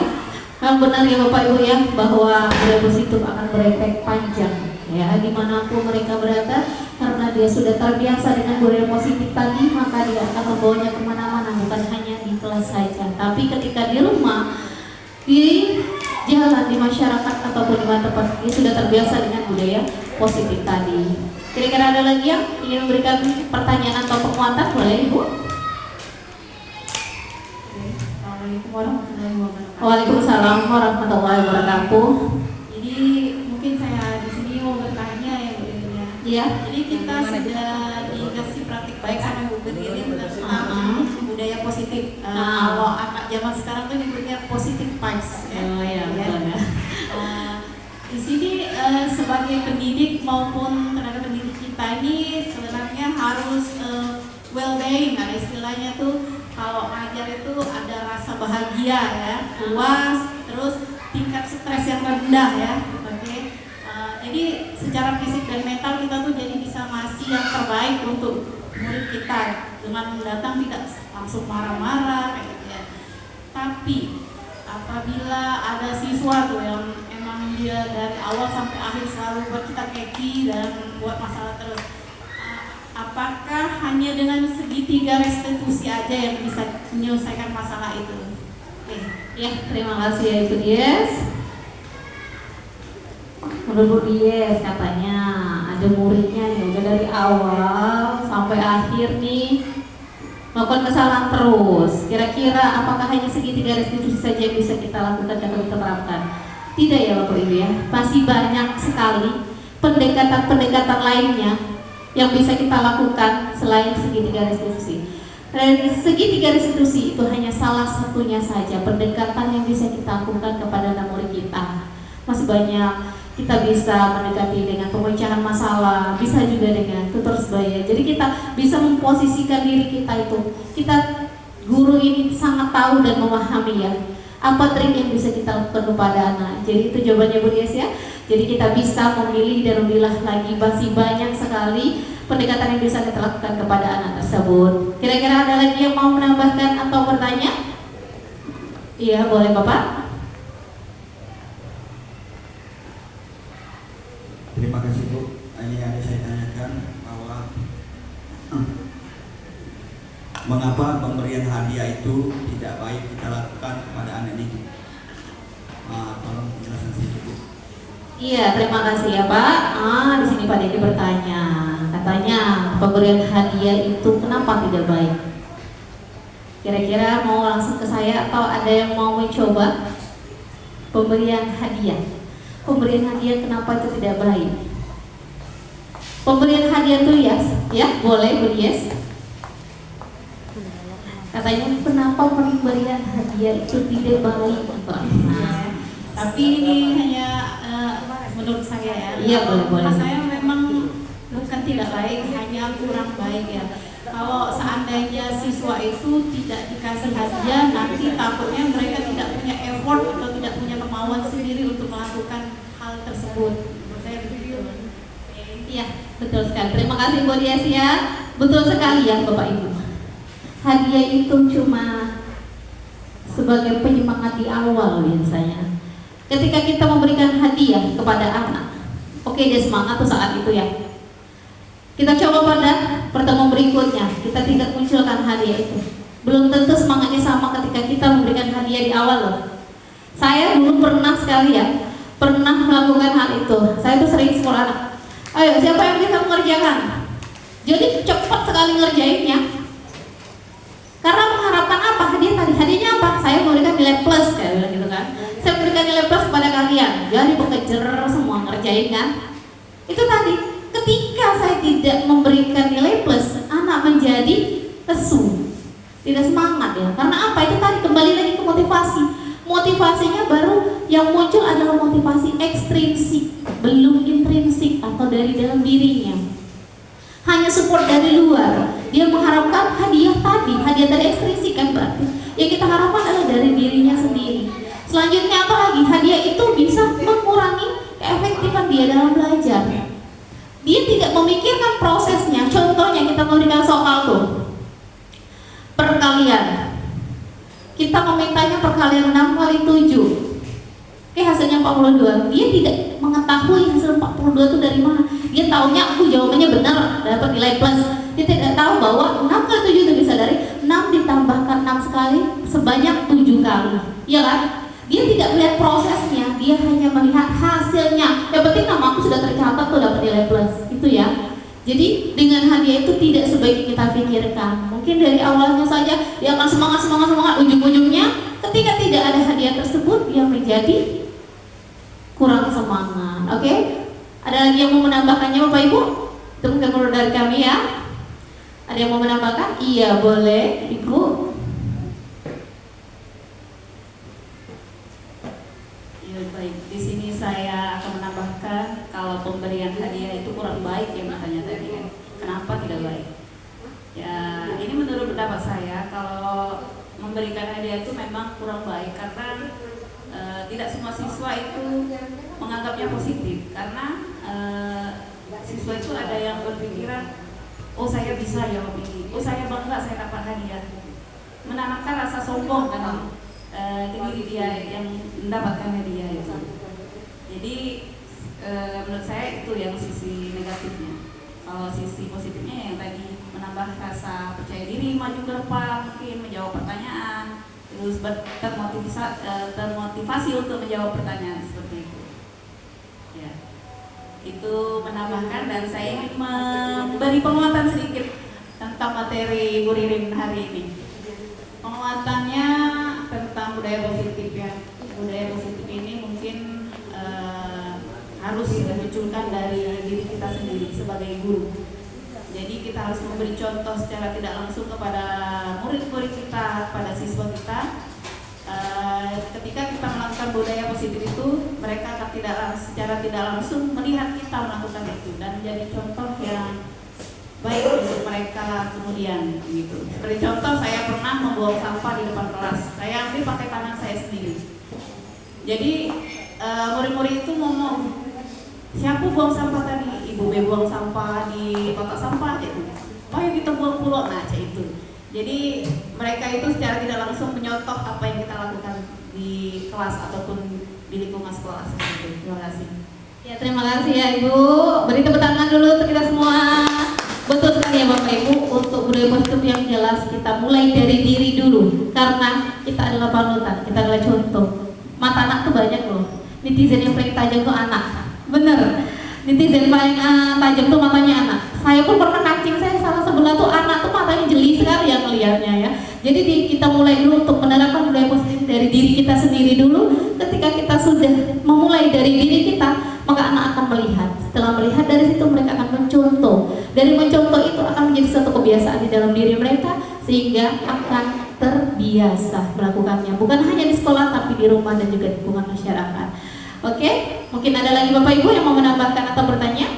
Memang benar ya Bapak Ibu ya, bahwa budaya positif akan berefek panjang ya dimanapun mereka berada, karena dia sudah terbiasa dengan budaya positif tadi, maka dia akan membawanya kemana-mana, bukan hanya di kelas saja, tapi ketika di rumah, di jalan, di masyarakat ataupun di mana tempat dia sudah terbiasa dengan budaya positif tadi. Kira-kira ada lagi yang ingin memberikan pertanyaan atau penguatan? Boleh Ibu? Assalamualaikum warahmatullahi wabarakatuh. Waalaikumsalam warahmatullahi wabarakatuh. Jadi mungkin saya di sini mau bertanya ya Bu Irin ya. Iya. Jadi kita sudah dikasih praktik baik sama Bu Irin tentang budaya positif. Kalau anak zaman sekarang tuh nyebutnya positive vibes ya. Oh iya, betul ya. Di sini sebagai pendidik maupun tenaga pendidik kita ini sebenarnya harus well-being, ada istilahnya tuh kalau ngajar itu ada rasa bahagia ya, puas, terus tingkat stres yang rendah ya. Oke. Jadi secara fisik dan mental kita tuh jadi bisa ngasih yang terbaik untuk murid kita dengan datang tidak langsung marah-marah kayak gitu ya. Tapi apabila ada siswa tuh yang emang dia dari awal sampai akhir selalu buat kita keki dan buat masalah terus, apakah hanya dengan segitiga restitusi aja yang bisa menyelesaikan masalah itu? Oke. Ya, terima kasih ya Ibu Dies. Menurut Bu Dies katanya ada muridnya nih udah dari awal sampai akhir nih melakukan kesalahan terus. Kira-kira apakah hanya segitiga restitusi saja yang bisa kita lakukan dan kita terapkan? Tidak ya Bapak Ibu ya, masih banyak sekali pendekatan-pendekatan lainnya yang bisa kita lakukan selain segitiga restitusi. Segitiga restitusi itu hanya salah satunya saja pendekatan yang bisa kita lakukan kepada anak murid kita. Masih banyak kita bisa mendekati dengan pemecahan masalah, bisa juga dengan tutor sebaya. Jadi kita bisa memposisikan diri kita itu. Kita guru ini sangat tahu dan memahami ya apa trik yang bisa kita lakukan kepada anak. Jadi itu jawabannya Bu Dias ya. Jadi kita bisa memilih dan memilah lagi, masih banyak sekali pendekatan yang bisa kita lakukan kepada anak tersebut. Kira-kira ada lagi yang mau menambahkan atau bertanya? Iya, boleh Bapak. Terima kasih Bu. Ini ada saya tanyakan bahwa mengapa pemberian hadiah itu tidak baik kita lakukan kepada anak ini? Tolong penjelasan sedikit Bu. Iya, terima kasih ya Pak. Di sini Pak Dedi bertanya, katanya pemberian hadiah itu kenapa tidak baik? Kira-kira mau langsung ke saya atau ada yang mau mencoba? Pemberian hadiah. Pemberian hadiah kenapa itu tidak baik? Pemberian hadiah itu ya boleh Bu Dias. Katanya kenapa pemberian hadiah itu tidak baik? Nah, tapi ini hanya menurut saya ya. Iya boleh. Menurut saya memang bukan tidak baik, hanya kurang baik ya. Kalau seandainya siswa itu tidak dikasih hadiah, nanti takutnya mereka tidak punya effort atau tidak punya kemauan sendiri untuk melakukan hal tersebut. Menurut saya begitu. Iya, betul sekali. Terima kasih Bu Dias ya. Betul sekali ya Bapak Ibu. Hadiah itu cuma sebagai penyemangat di awal biasanya. Ketika kita memberikan hadiah kepada anak, oke dia semangat tuh saat itu ya. Kita coba pada pertemuan berikutnya, kita tidak munculkan hadiah itu. Belum tentu semangatnya sama ketika kita memberikan hadiah di awal loh. Saya dulu pernah sekali ya, pernah melakukan hal itu. Saya tuh sering sekolah anak, ayo siapa yang bisa mengerjakan? Jadi cepat sekali ngerjainnya. Karena mengharapkan apa? Hadiah tadi, hadiahnya apa? Saya memberikan nilai plus kayak bilang gitu kan. Saya memberikan nilai plus kepada kalian. Jadi bekejer semua ngerjain kan. Itu tadi, ketika saya tidak memberikan nilai plus, anak menjadi lesu, tidak semangat ya. Karena apa? Itu tadi kembali lagi ke motivasi. Motivasinya baru yang muncul adalah motivasi ekstrinsik, belum intrinsik atau dari dalam dirinya. Hanya support dari luar. Dia mengharapkan hadiah tadi ekstrinsik kan berarti. Yang kita harapkan adalah dari dirinya sendiri. Selanjutnya apa lagi? Hadiah itu bisa mengurangi keefektifan dia dalam belajar. Dia tidak memikirkan prosesnya. Contohnya kita memberikan soal tuh perkalian. Kita memintanya perkalian 6 kali 7. Oke, hasilnya 42. Dia tidak mengetahui hasil 42 itu dari mana. Dia taunya aku jawabannya benar, dapat nilai plus. Dia tidak tahu bahwa 6 kali 7 itu bisa dari 6 ditambahkan 6 sekali sebanyak 7 kali. Iya kan? Dia tidak melihat prosesnya, dia hanya melihat hasilnya. Yang penting nama aku sudah tercatat tuh dapat nilai plus. Itu ya. Jadi dengan hadiah itu tidak sebaik kita pikirkan. Mungkin dari awalnya saja dia akan semangat, ujung-ujungnya ketika tidak ada hadiah tersebut dia menjadi kurang semangat. Oke? Ada lagi yang mau menambahkannya Bapak Ibu? Itu mungkin perlu dari kami ya. Ada yang mau menambahkan? Iya boleh Ibu. Ya baik, di sini saya akan menambahkan kalau pemberian hadiah itu kurang baik yang katanya tadi kan. Kenapa tidak baik? Ya ini menurut pendapat saya kalau memberikan hadiah itu memang kurang baik karena tidak semua siswa itu menganggapnya positif karena siswa itu ada yang berpikiran, oh saya bisa jawab ini, oh saya bangga saya dapat hadiah, menanamkan rasa sombong kan ke diri dia yang mendapatkan hadiah itu. Jadi menurut saya itu yang sisi negatifnya. Kalau sisi positifnya yang tadi menambah rasa percaya diri, maju ke depan, mungkin menjawab pertanyaan, terus termotivasi untuk menjawab pertanyaan seperti itu. Ya, itu menambahkan dan saya ingin memberi penguatan sedikit tentang materi Bu Ririn hari ini. Penguatannya tentang budaya positif ya. Budaya positif ini mungkin harus dimunculkan dari diri kita sendiri sebagai guru. Jadi kita harus memberi contoh secara tidak langsung kepada murid-murid kita, pada siswa kita, Ketika kita melakukan budaya positif itu, mereka akan secara tidak langsung melihat kita melakukan itu dan menjadi contoh yang baik untuk mereka kemudian gitu. Seperti contoh, saya pernah membuang sampah di depan kelas. Saya ambil pakai tangan saya sendiri. Jadi murid-murid itu ngomong, siapa buang sampah tadi? Ibu B buang sampah di kotak sampah gitu. Oh ya kita buang pulau, nah itu. Jadi mereka itu secara tidak langsung menyontoh apa yang kita lakukan di kelas ataupun di lingkungan sekolah seperti itu. Terima kasih. Ya, terima kasih ya Ibu. Beri tepuk tangan dulu untuk kita semua. Betul sekali ya Bapak Ibu, untuk budaya positif yang jelas kita mulai dari diri dulu, karena kita adalah panutan, kita adalah contoh. Mata anak tuh banyak loh. Netizen yang paling tajam tuh anak. Bener. Netizen paling tajam tuh matanya anak. Saya pun pernah kancing saya salah sebelah tuh anak tuh matanya jeli sekali yang melihatnya ya. Jadi kita mulai dulu untuk menerapkan budaya positif dari diri kita sendiri dulu. Ketika kita sudah memulai dari diri kita, maka anak akan melihat. Setelah melihat dari situ mereka akan mencontoh. Dari mencontoh itu akan menjadi satu kebiasaan di dalam diri mereka sehingga akan terbiasa melakukannya. Bukan hanya di sekolah tapi di rumah dan juga di lingkungan masyarakat. Oke, mungkin ada lagi Bapak Ibu yang mau menambahkan atau bertanya?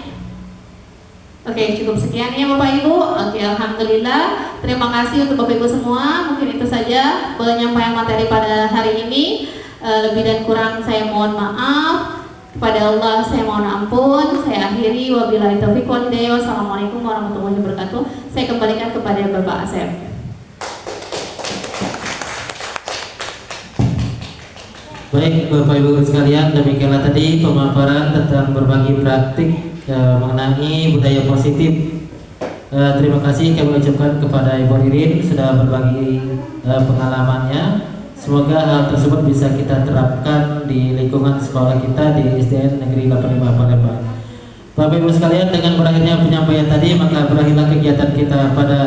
Oke, cukup sekian ya Bapak Ibu. Oke, alhamdulillah. Terima kasih untuk Bapak Ibu semua. Mungkin itu saja penyampaian materi pada hari ini. Lebih dan kurang saya mohon maaf. Kepada Allah saya mohon ampun. Saya akhiri, wabillahi taufiq wal hidayah. Wassalamualaikum warahmatullahi wabarakatuh. Saya kembalikan kepada Bapak Asep. Baik Bapak Ibu sekalian, demikianlah tadi pemaparan tentang berbagi praktik mengenai budaya positif. Terima kasih kami ucapkan kepada Ibu Ririn sudah berbagi pengalamannya. Semoga hal tersebut bisa kita terapkan di lingkungan sekolah kita di SDN Negeri 85 Palembang. Bapak Ibu sekalian, dengan berakhirnya penyampaian tadi maka berakhirlah kegiatan kita pada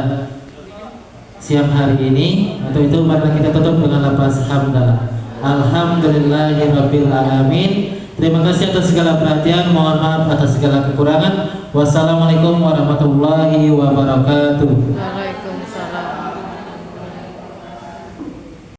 siang hari ini. Untuk itu mari kita tutup dengan lafaz hamdalah. Alhamdulillahirabbil alamin. Terima kasih atas segala perhatian, mohon maaf atas segala kekurangan. Wassalamualaikum warahmatullahi wabarakatuh.